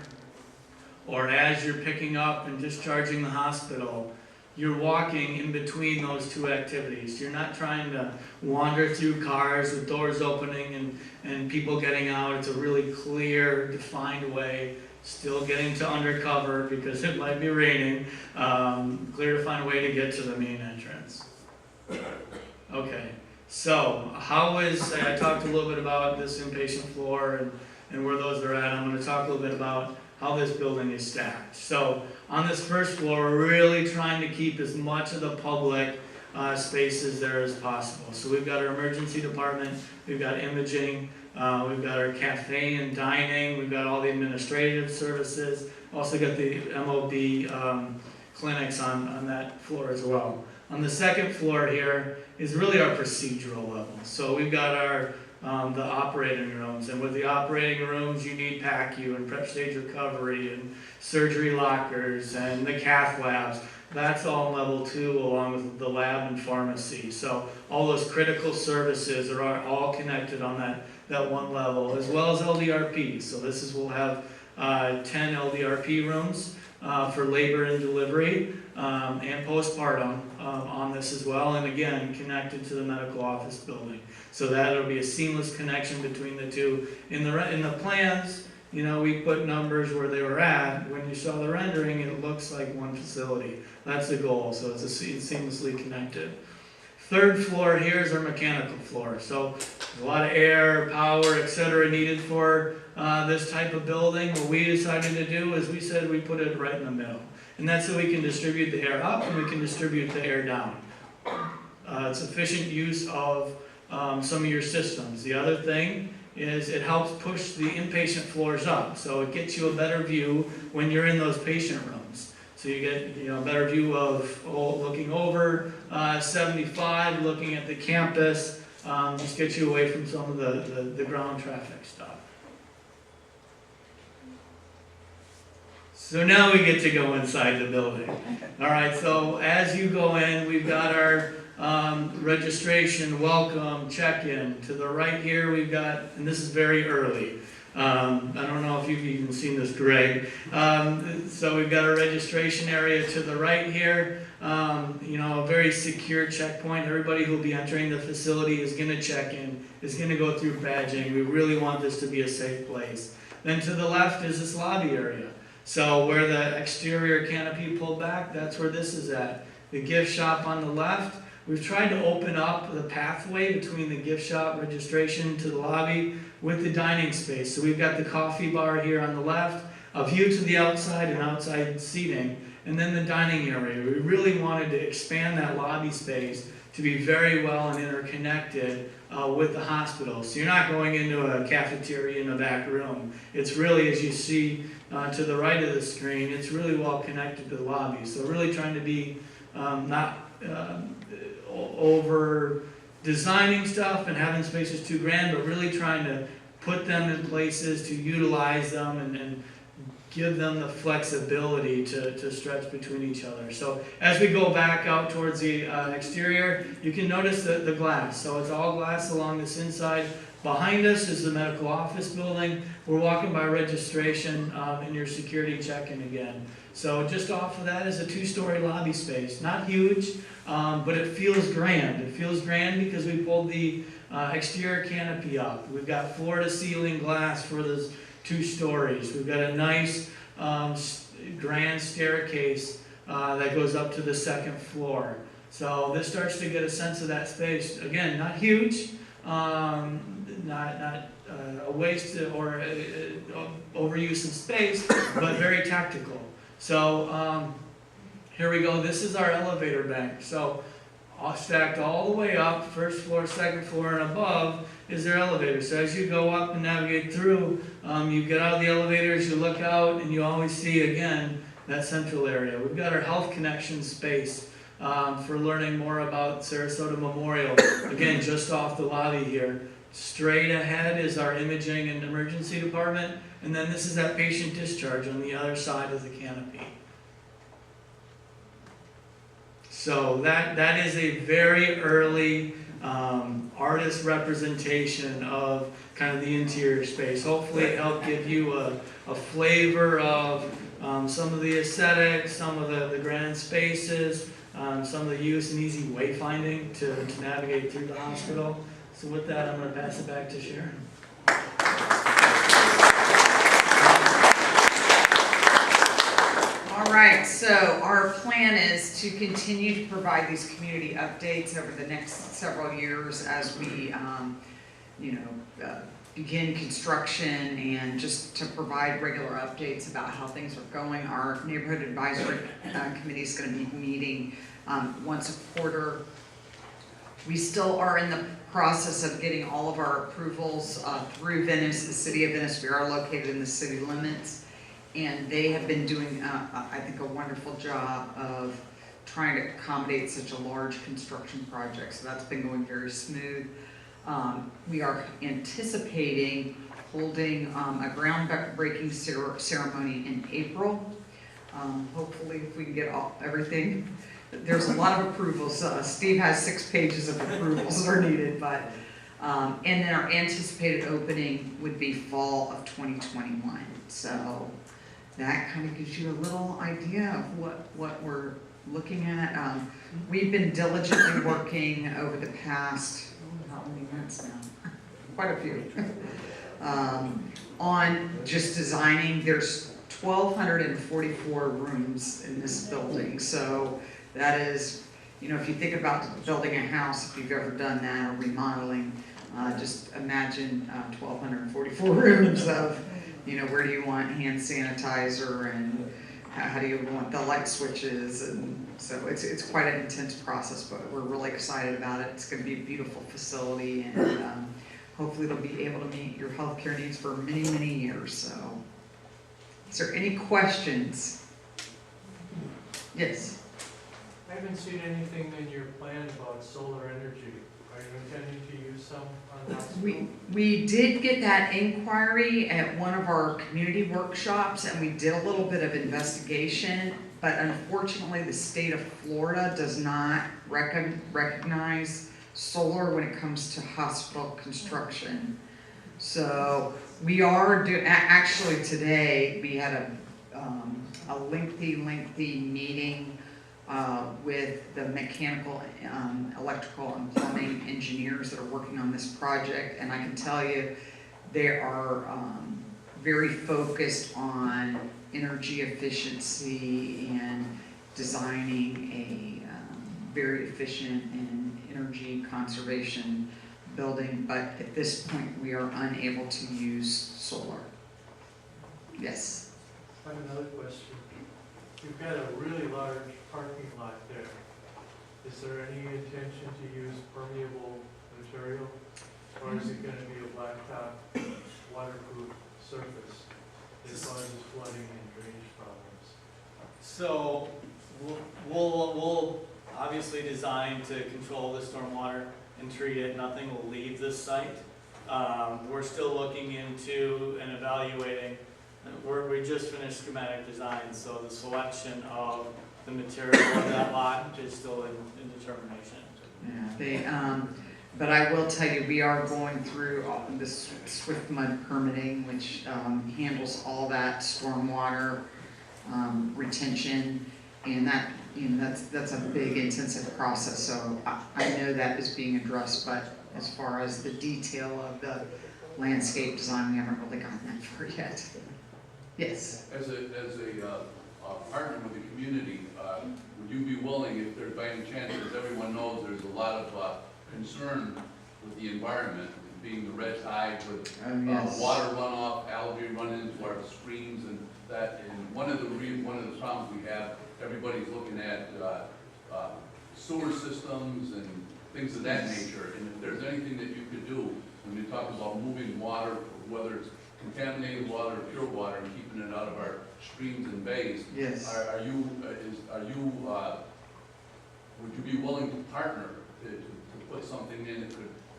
or as you're picking up and discharging the hospital, you're walking in between those two activities. You're not trying to wander through cars with doors opening and people getting out. It's a really clear, defined way, still getting to undercover because it might be raining, clear, defined way to get to the main entrance. Okay, so I talked a little bit about this inpatient floor and where those are at. I'm going to talk a little bit about how this building is stacked. So on this first floor, we're really trying to keep as much of the public spaces there as possible. So we've got our emergency department, we've got imaging, we've got our cafe and dining, we've got all the administrative services, also got the MOB clinics on that floor as well. On the second floor here is really our procedural level. So we've got our the operating rooms, and with the operating rooms you need PACU and prep stage recovery and surgery lockers and the cath labs. That's all level 2 along with the lab and pharmacy. So all those critical services are all connected on that one level, as well as LDRP. So we'll have 10 LDRP rooms for labor and delivery and postpartum on this as well, and again connected to the medical office building. So that'll be a seamless connection between the two. In the plans, we put numbers where they were at. When you saw the rendering, it looks like one facility. That's the goal, so it's seamlessly connected. Third floor here is our mechanical floor. So a lot of air, power, etc. needed for this type of building. What we decided to do is we said we put it right in the middle. And that's so we can distribute the air up and we can distribute the air down. It's efficient use of some of your systems. The other thing is it helps push the inpatient floors up. So it gets you a better view when you're in those patient rooms. So you get a better view of looking over 75, looking at the campus, just gets you away from some of the ground traffic stuff. So now we get to go inside the building. All right, so as you go in, we've got our registration, welcome, check-in. To the right here, we've got, and this is very early. I don't know if you've even seen this, Greg. So we've got a registration area to the right here. A very secure checkpoint. Everybody who will be entering the facility is going to check in, is going to go through badging. We really want this to be a safe place. Then to the left is this lobby area. So where the exterior canopy pulled back, that's where this is at. The gift shop on the left. We've tried to open up the pathway between the gift shop registration to the lobby with the dining space. So we've got the coffee bar here on the left, a view to the outside and outside seating, and then the dining area. We really wanted to expand that lobby space to be very well and interconnected with the hospital. So you're not going into a cafeteria in a back room. It's really, as you see to the right of the screen, it's really well connected to the lobby. So really trying to be not over designing stuff and having spaces too grand, but really trying to put them in places to utilize them and give them the flexibility to stretch between each other. So as we go back out towards the exterior, you can notice the glass. So it's all glass along this inside. Behind us is the medical office building. We're walking by registration and your security check-in again. So just off of that is a 2-story lobby space. Not huge, but it feels grand. It feels grand because we pulled the exterior canopy up. We've got floor-to-ceiling glass for those 2 stories. We've got a nice grand staircase that goes up to the 2nd floor. So this starts to get a sense of that space. Again, not huge, not a waste or overuse of space, but very tactical. So here we go. This is our elevator bank. So stacked all the way up, 1st floor, 2nd floor, and above is their elevator. So as you go up and navigate through, you get out of the elevators, you look out, and you always see, again, that central area. We've got our health connection space for learning more about Sarasota Memorial. Again, just off the lobby here. Straight ahead is our imaging and emergency department, and then this is that patient discharge on the other side of the canopy. So that is a very early artist representation of kind of the interior space. Hopefully it helped give you a flavor of some of the aesthetics, some of the grand spaces, some of the use and easy wayfinding to navigate through the hospital. So with that, I'm going to pass it back to Sharon. All right, so our plan is to continue to provide these community updates over the next several years as we, begin construction and just to provide regular updates about how things are going. Our neighborhood advisory committee is going to be meeting once a quarter. We still are in the process of getting all of our approvals through Venice, the city of Venice. We are located in the city limits, and they have been doing, I think, a wonderful job of trying to accommodate such a large construction project. So that's been going very smooth. We are anticipating holding a groundbreaking ceremony in April. Hopefully, if we can get everything. There's a lot of approvals. Steve has 6 pages of approvals that are needed, but and then our anticipated opening would be fall of 2021. So that kind of gives you a little idea of what we're looking at. We've been diligently working over the past, how many months now? Quite a few. On just designing, there's 1,244 rooms in this building, so that is, if you think about building a house, if you've ever done that, or remodeling, just imagine 1,244 rooms of, where do you want hand sanitizer, and how do you want the light switches, and so it's quite an intense process, but we're really excited about it. It's going to be a beautiful facility, and hopefully it'll be able to meet your healthcare needs for many, many years. So, is there any questions? Yes. I haven't seen anything in your plan about solar energy. Are you intending to use some on hospital? We did get that inquiry at one of our community workshops, and we did a little bit of investigation, but unfortunately the state of Florida does not recognize solar when it comes to hospital construction. So we are actually today we had a lengthy meeting with the mechanical, electrical, and plumbing engineers that are working on this project, and I can tell you they are very focused on energy efficiency and designing a very efficient and energy conservation building, but at this point we are unable to use solar. Yes? I have another question. You've got a really large parking lot there. Is there any intention to use permeable material? Or is it going to be a blacktop, waterproof surface that causes flooding and drainage problems? So we'll obviously design to control the stormwater and treat it. Nothing will leave this site. We're still looking into and evaluating. We just finished schematic design, so the selection of the material of that lot is still in determination. Yeah, but I will tell you, we are going through this swift mud permitting, which handles all that stormwater retention, and that that's a big intensive process. So I know that is being addressed, but as far as the detail of the landscape design, we haven't really gotten that far yet. Yes. As a partner with the community, would you be willing, if there's by any chance, as everyone knows, there's a lot of concern with the environment, being the red tide with Yes. water runoff, algae run into our streams, and that. And one of the problems we have, everybody's looking at sewer systems and things of that nature. And if there's anything that you could do when you talk about moving water, whether it's contaminated water or pure water, and keeping it out of our streams and bays. Yes. Would you be willing to partner to put something in that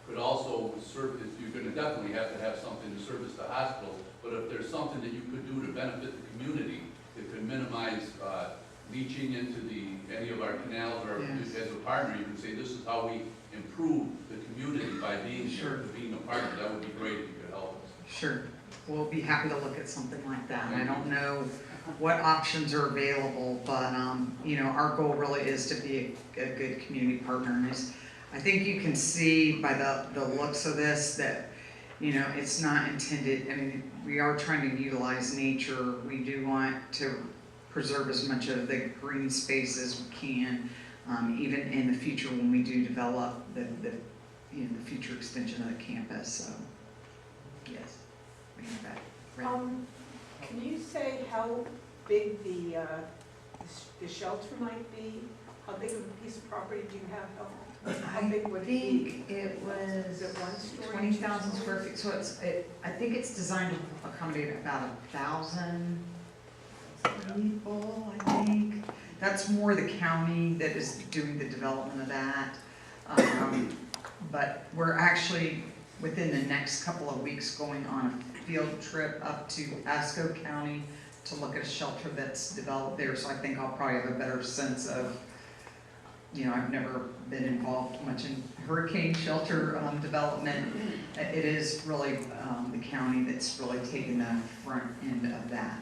could also serve, you're going to definitely have to have something to service the hospital, but if there's something that you could do to benefit the community that could minimize leaching into any of our canals, or Yes. as a partner, you can say, this is how we improve the community by being Sure. being a partner. That would be great if you could help us. Sure. We'll be happy to look at something like that. I don't know what options are available, but our goal really is to be a good community partner. And I think you can see by the looks of this that it's not intended. I mean, we are trying to utilize nature. We do want to preserve as much of the green space as we can, even in the future when we do develop the future extension of the campus. So, yes, we have that. Right. Can you say how big the shelter might be? How big of a piece of property do you have? How big would it be? I think it was Is it 1 story? 20,000 square feet. So I think it's designed to accommodate about 1,000 people. I think that's more the county that is doing the development of that. But we're actually within the next couple of weeks going on a field trip up to Pasco County to look at a shelter that's developed there. So I think I'll probably have a better sense of, I've never been involved much in hurricane shelter development. It is really the county that's really taken the front end of that.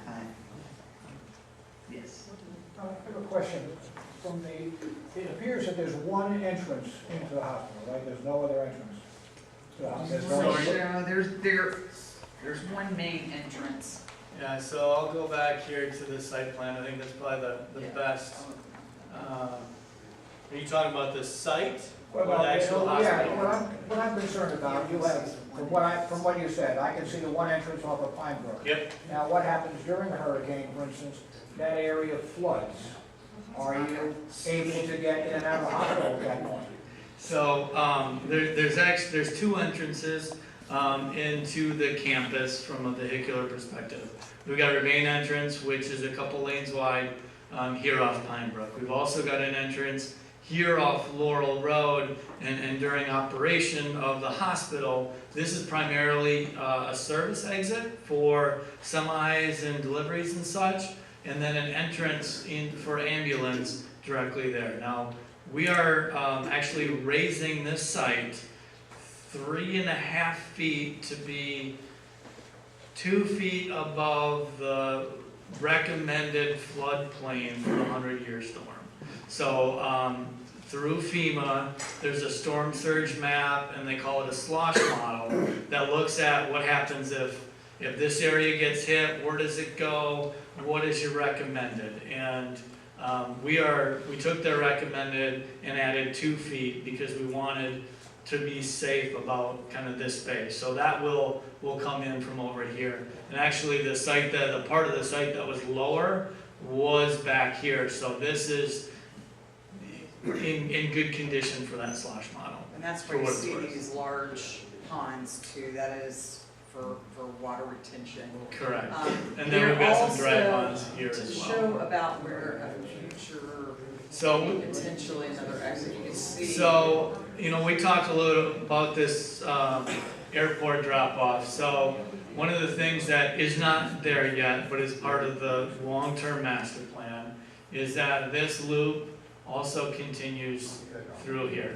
Yes. I have a question. It appears that there's one entrance into the hospital, right? There's no other entrance to the hospital. So There's one main entrance. Yeah, so I'll go back here to the site plan, I think that's probably the best. Are you talking about the site or the actual hospital? What I'm concerned about, you have, from what you said, I can see the one entrance off of Pine Brook. Yep. Now, what happens during a hurricane, for instance, that area floods? Are you able to get in and out of the hospital at that point? So there's two entrances into the campus from a vehicular perspective. We've got our main entrance, which is a couple lanes wide here off Pine Brook. We've also got an entrance here off Laurel Road, and during operation of the hospital, this is primarily a service exit for semis and deliveries and such, and then an entrance in for ambulance directly there. Now, we are actually raising this site 3.5 feet to be 2 feet above the recommended floodplain for a 100-year storm. So through FEMA, there's a storm surge map, and they call it a slosh model that looks at what happens if this area gets hit, where does it go, what is your recommended? And we took their recommended and added 2 feet because we wanted to be safe about kind of this space. So that will come in from over here. And actually the site the part of the site that was lower was back here. So this is in good condition for that slosh model. And that's where you see these large ponds too. That is for water retention. Correct. And then we've got some dry ponds here To as well. show about where a future, potentially another exit, you can see. So, we talked a little about this airport drop-off. So, one of the things that is not there yet, but is part of the long-term master plan, is that this loop also continues through here.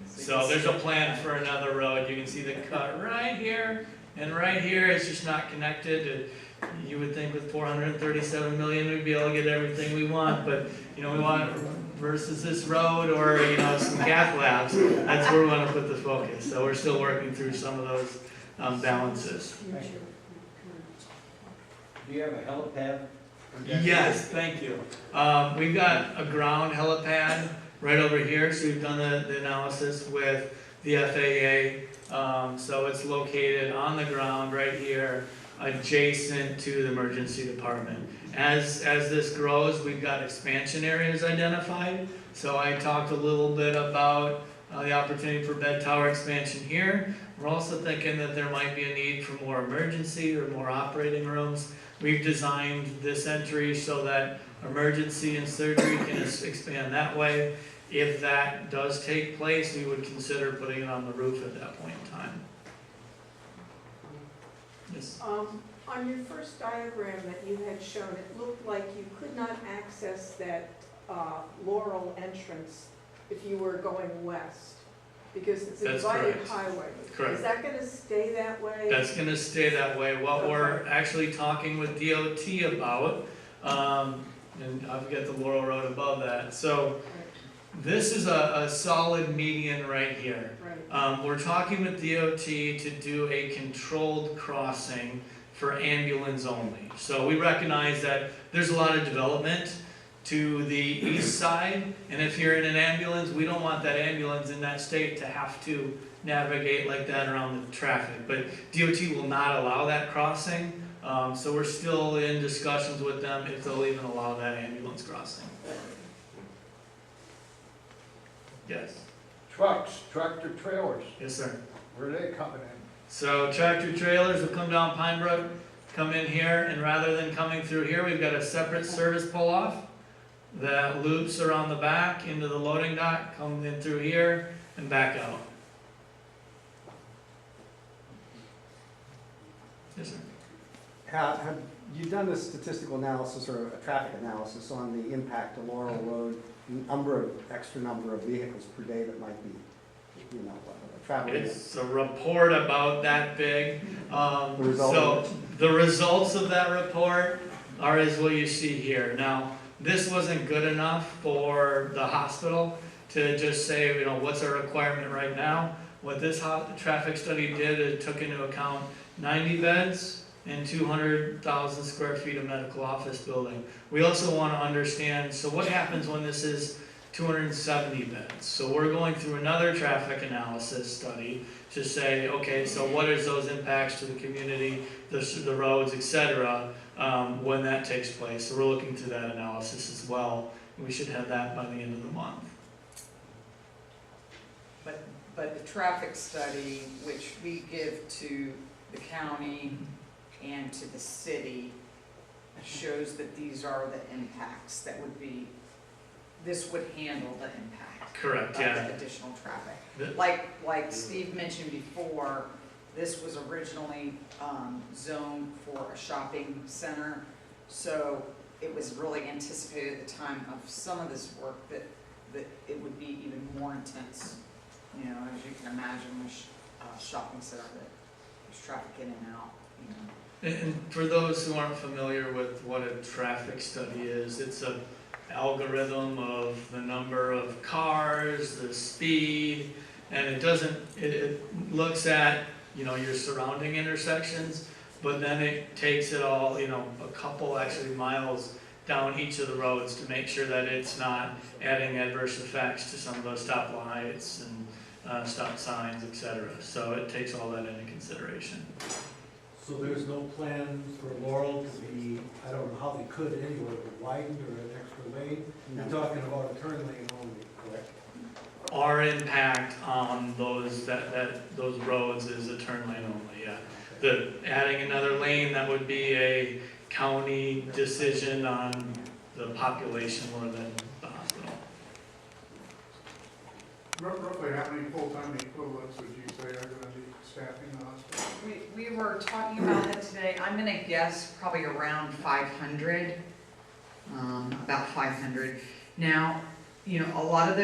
So there's a plan for another road. You can see the cut right here, and right here is just not connected. You would think with 437 million we'd be able to get everything we want, but we want versus this road or some cath labs. That's where we want to put the focus. So we're still working through some of those balances. Do you have a helipad? Yes, thank you. We've got a ground helipad right over here, so we've done the analysis with the FAA. So it's located on the ground right here, adjacent to the emergency department. As this grows, we've got expansion areas identified. So I talked a little bit about the opportunity for bed tower expansion here. We're also thinking that there might be a need for more emergency or more operating rooms. We've designed this entry so that emergency and surgery can expand that way. If that does take place, we would consider putting it on the roof at that point in time. Yes. On your first diagram that you had shown, it looked like you could not access that Laurel entrance if you were going west, because it's a That's divided correct. highway. Correct. Is that gonna stay that way? That's going to stay that way. What we're actually talking with DOT about, and I've got the Laurel Road above that. So this is a solid median right here. Right. We're talking with DOT to do a controlled crossing for ambulance only. So we recognize that there's a lot of development to the east side, and if you're in an ambulance, we don't want that ambulance in that state to have to navigate like that around the traffic. But DOT will not allow that crossing, so we're still in discussions with them if they'll even allow that ambulance crossing. Yes. Trucks, tractor trailers, Yes, sir. where are they coming in? So tractor trailers will come down Pine Brook, come in here, and rather than coming through here, we've got a separate service pull-off that loops around the back into the loading dock, come in through here, and back out. Yes, sir. Have you done a statistical analysis or a traffic analysis on the impact to Laurel Road, extra number of vehicles per day that might be, traveling? It's a report about that big. Result So of the results of that report are as what you see here. Now, this wasn't good enough for the hospital to just say, what's our requirement right now? What this traffic study did, it took into account 90 beds and 200,000 square feet of medical office building. We also want to understand, so what happens when this is 270 beds? So we're going through another traffic analysis study to say, okay, so what is those impacts to the community, the roads, et cetera, when that takes place. So we're looking through that analysis as well. We should have that by the end of the month. But the traffic study, which we give to the county and to the city, shows that these are the impacts that would be, this would handle the impact. Correct, of yeah. the additional traffic. The- Like Steve mentioned before, this was originally zoned for a shopping center, so it was really anticipated at the time of some of this work that it would be even more intense. You know, as you can imagine, with shopping center that there's traffic in and out, you know. And for those who aren't familiar with what a traffic study is, it's an algorithm of the number of cars, the speed, and it looks at, you know, your surrounding intersections, but then it takes it all, you know, a couple actually miles down each of the roads to make sure that it's not adding adverse effects to some of those stop lights and stop signs, etc. So it takes all that into consideration. So there's no plan for Laurel to be, I don't know how they could anyway, but widened or an extra lane? You're talking about a turn lane only, correct? Our impact on those those roads is a turn lane only, yeah. The adding another lane, that would be a county decision on the population more than the hospital. Roughly how many full-time equivalents would you say are gonna be staffing the hospital? We were talking about it today. I'm gonna guess probably around 500, about 500. Now, you know, a lot of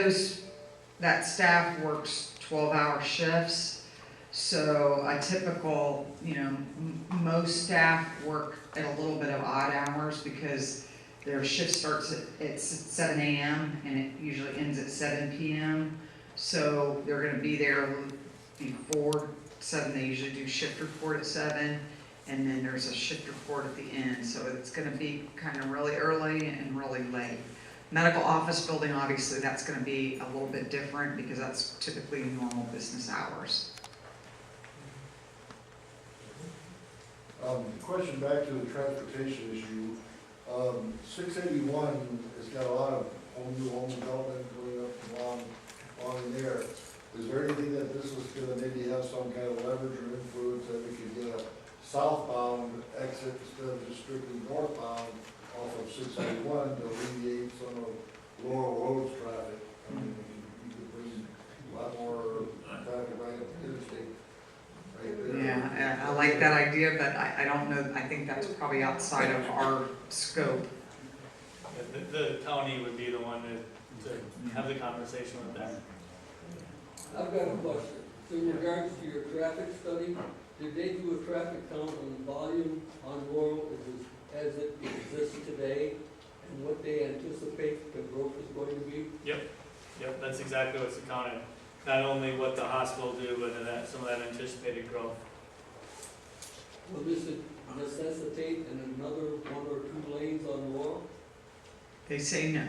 that staff works 12-hour shifts. So a typical, you know, most staff work at a little bit of odd hours because their shift starts at 7 a.m. and it usually ends at 7 p.m. So they're gonna be there before 7. They usually do shift report at 7, and then there's a shift report at the end. So it's gonna be kind of really early and really late. Medical office building, obviously, that's gonna be a little bit different because that's typically normal business hours. Question back to the transportation issue. 681 has got a lot of new home development going up along in there. Is there anything that this is gonna maybe have some kind of leverage or influence that we could get a southbound exit instead of just strictly northbound off of 681 to alleviate some of Laurel Road's traffic? I mean, you could bring a lot more traffic right up the interstate. Yeah, I like that idea, but I don't know, I think that's probably outside of our scope. The county would be the one to have the conversation with them. I've got a question. In regards to your traffic study, did they do a traffic count on volume on Laurel as it exists today, and what they anticipate the growth is going to be? Yep, that's exactly what's accounted. Not only what the hospital do, but some of that anticipated growth. Will this necessitate another 1 or 2 lanes on Laurel? They say no.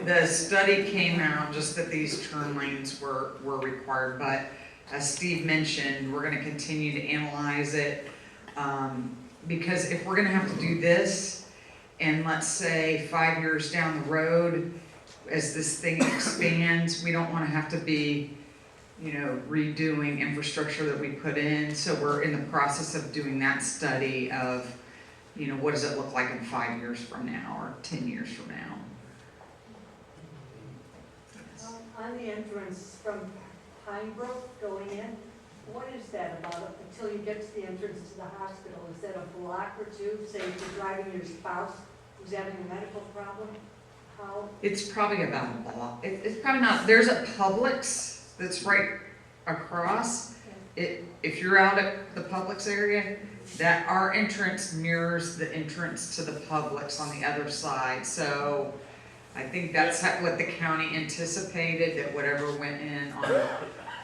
The study came out just that these turn lanes were required, but as Steve mentioned, we're gonna continue to analyze it. Because if we're gonna have to do this, and let's say 5 years down the road, as this thing expands, we don't wanna have to be, you know, redoing infrastructure that we put in. So we're in the process of doing that study of, you know, what does it look like in 5 years from now or 10 years from now? On the entrance from Pinebrook going in, what is that about until you get to the entrance to the hospital? Is that a block or two? Say if you're driving your spouse who's having a medical problem? How? It's probably about a block. It's probably not, there's a Publix that's right across. If you're out at the Publix area, that our entrance mirrors the entrance to the Publix on the other side. So I think that's what the county anticipated, that whatever went in on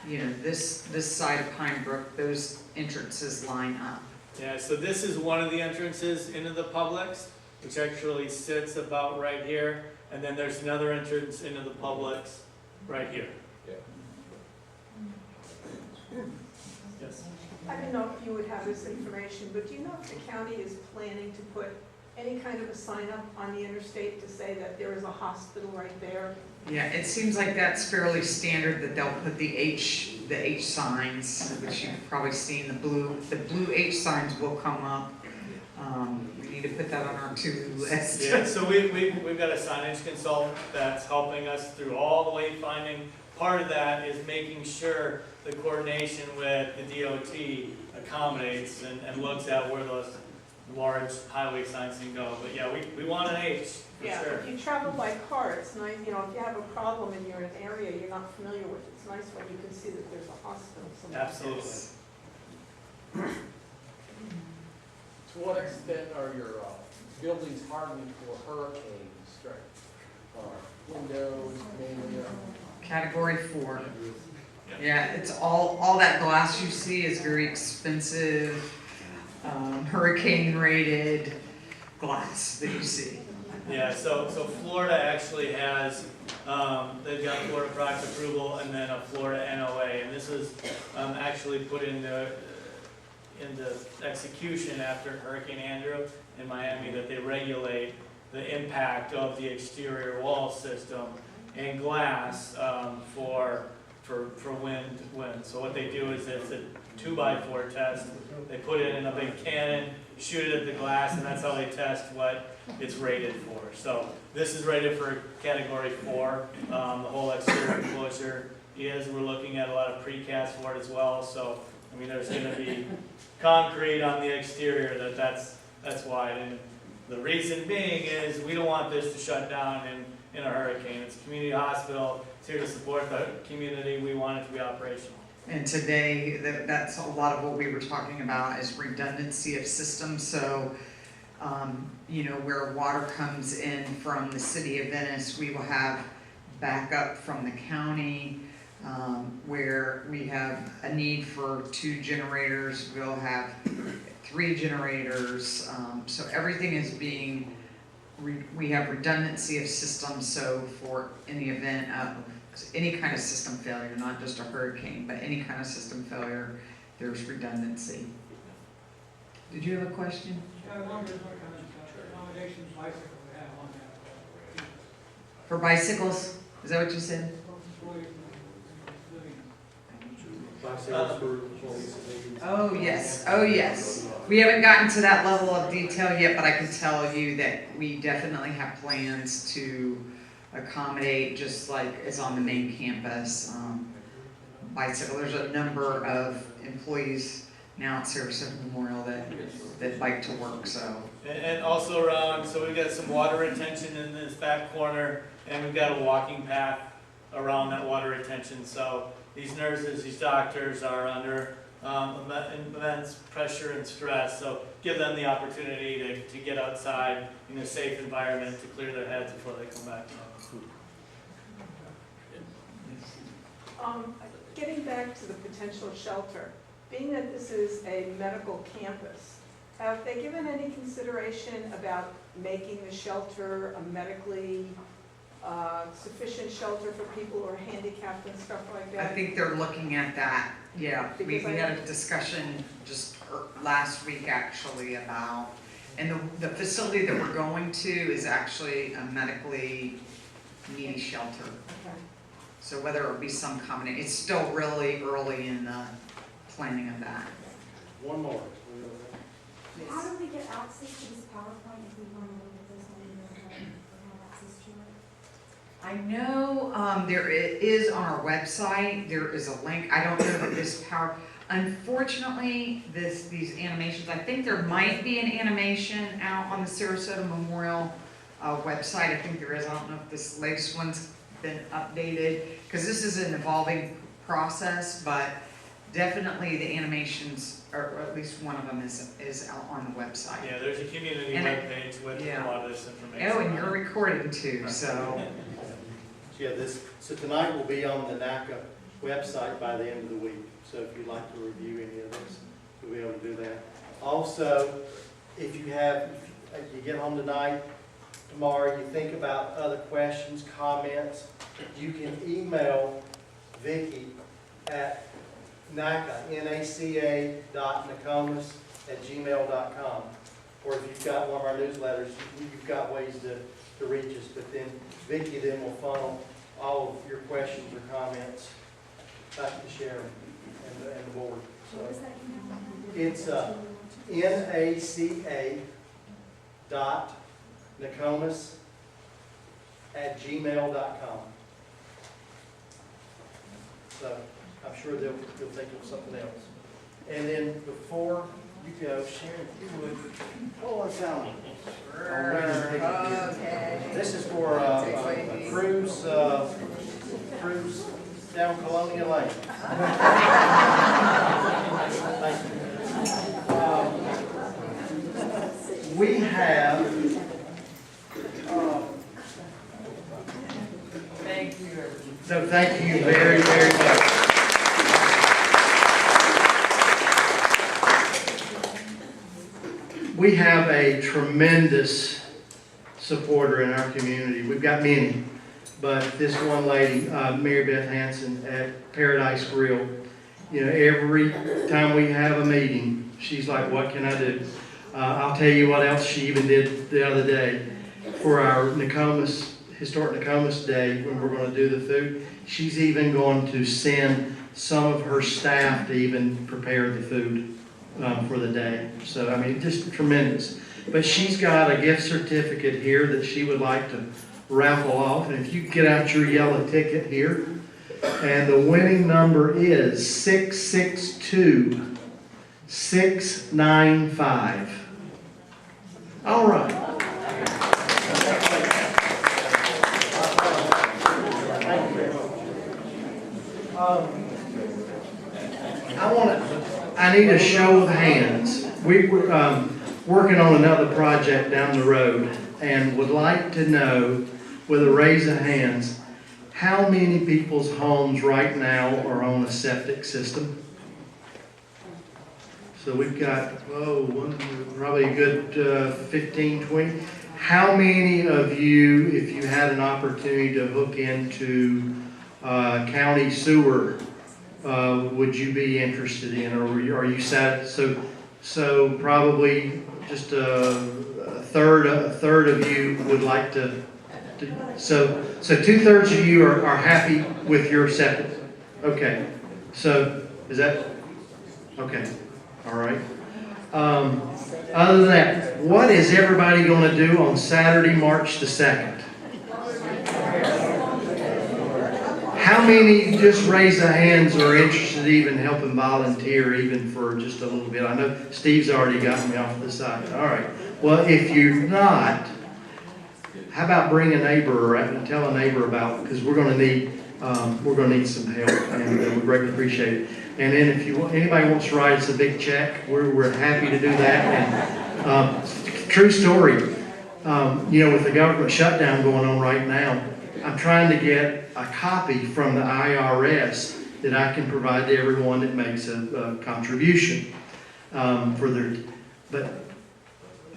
you know, this side of Pine Brook, those entrances line up. Yeah, so this is one of the entrances into the Publix, which actually sits about right here, and then there's another entrance into the Publix right here. Yes. I don't know if you would have this information, but do you know if the county is planning to put any kind of a sign up on the interstate to say that there is a hospital right there? Yeah, it seems like that's fairly standard, that they'll put the H signs, which you've probably seen, the blue H signs will come up. We need to put that on our to-do list. Yeah, so we've got a signage consultant that's helping us through all the wayfinding. Part of that is making sure the coordination with the DOT accommodates and looks at where those large highway signs can go. But yeah, we want an H, for Yeah, sure. if you travel by car, it's nice, you know, if you have a problem and you're in an area you're not familiar with, it's nice when you can see that there's a hospital somewhere. Absolutely. To what extent are your buildings hardened for hurricane strength? Windows, mainly? Category 4. Yeah, it's all that glass you see is very expensive, hurricane rated glass that you see. Yeah, so Florida actually has, they've got Florida product approval and then a Florida NOA, and this was actually put into execution after Hurricane Andrew in Miami, that they regulate the impact of the exterior wall system and glass for wind. So what they do is it's a 2x4 test. They put it in a big cannon, shoot it at the glass, and that's how they test what it's rated for. So this is rated for category 4. The whole exterior enclosure is. We're looking at a lot of precast for it as well. So I mean, there's going to be concrete on the exterior that's wide. And the reason being is we don't want this to shut down in a hurricane. It's a community hospital. It's here to support the community. We want it to be operational. And today, that's a lot of what we were talking about is redundancy of systems. So, you know, where water comes in from the city of Venice, we will have backup from the county. Where we have a need for 2 generators, we'll have 3 generators. So everything is being, we have redundancy of systems. So for in the event of any kind of system failure, not just a hurricane, but any kind of system failure, there's redundancy. Did you have a question? I wonder what kind of accommodations bicycles have on that. For bicycles? Is that what you said? Oh, yes. Oh, yes. We haven't gotten to that level of detail yet, but I can tell you that we definitely have plans to accommodate, just like it's on the main campus, bicycle. There's a number of employees now at Sarasota Memorial that bike to work, so. And also around, so we've got some water retention in this back corner, and we've got a walking path around that water retention. So these nurses, these doctors are under immense pressure and stress. So give them the opportunity to get outside in a safe environment to clear their heads before they come back. Getting back to the potential shelter, being that this is a medical campus, have they given any consideration about making the shelter a medically sufficient shelter for people who are handicapped and stuff like that? I think they're looking at that, yeah. We had a discussion just last week actually about, and the facility that we're going to is actually a medically needy shelter. Okay. So whether it be some combination, it's still really early in the planning of that. One more. How do we get access to this PowerPoint if we want to look at this and have access to it? I know there is on our website, there is a link. I don't know that this unfortunately, these animations, I think there might be an animation out on the Sarasota Memorial website. I think there is. I don't know if this latest one's been updated, because this is an evolving process, but definitely the animations, or at least one of them is out on the website. Yeah, there's a community webpage with a lot of this information. Oh, and you're recording too, so. Yeah, so tonight will be on the NACA website by the end of the week. So if you'd like to review any of this, you'll be able to do that. Also, if you get home tonight, tomorrow, you think about other questions, comments, you can email Vicki at NACA, NACA.Nokomis@gmail.com. Or if you've got one of our newsletters, you've got ways to reach us. But then Vicki then will funnel all of your questions or comments back to Sharon and the board. So it's NACA.Nokomis@gmail.com. So I'm sure they'll think of something else. And then before you go, Sharon, if you would pull us out. Okay. This is for a cruise down Colonial Lane. Thank you. We have. Thank you. So thank you very, very much. We have a tremendous supporter in our community. We've got many, but this one lady, Mary Beth Hanson at Paradise Grill, every time we have a meeting, she's like, what can I do? I'll tell you what else she even did the other day. For our Historic Nokomis Day, when we're going to do the food, she's even going to send some of her staff to even prepare the food for the day. So, I mean, just tremendous. But she's got a gift certificate here that she would like to raffle off. And if you get out your yellow ticket here, and the winning number is 662695. All right. I need a show of hands. We're working on another project down the road and would like to know, with a raise of hands, how many people's homes right now are on a septic system? So we've got, probably a good 15, 20. How many of you, if you had an opportunity to hook into county sewer, would you be interested in, or are you sad? So probably just a third of you would like to. So 2/3 of you are happy with your septic. Okay. So is that okay? All right. Other than that, what is everybody going to do on Saturday, March the 2nd? How many just raise their hands or are interested even helping volunteer even for just a little bit? I know Steve's already got me off the side. All right. Well, if you're not, how about bring a neighbor or tell a neighbor about it, because we're going to need some help, and we greatly appreciate it. And then if anybody wants to write us a big check, we're happy to do that. And true story, with the government shutdown going on right now, I'm trying to get a copy from the IRS that I can provide to everyone that makes a contribution but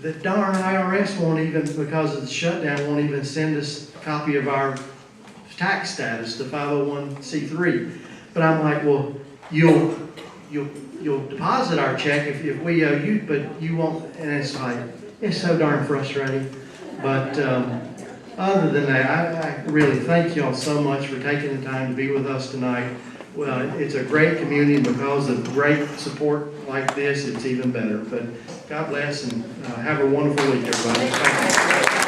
the darn IRS won't even, because of the shutdown, won't even send us a copy of our tax status, the 501c3. But I'm like, well, you'll deposit our check if we owe you, but you won't. And it's like, it's so darn frustrating. But other than that, I really thank y'all so much for taking the time to be with us tonight. Well, it's a great community, and because of great support like this, it's even better. But God bless, and have a wonderful week, everybody. Thank you.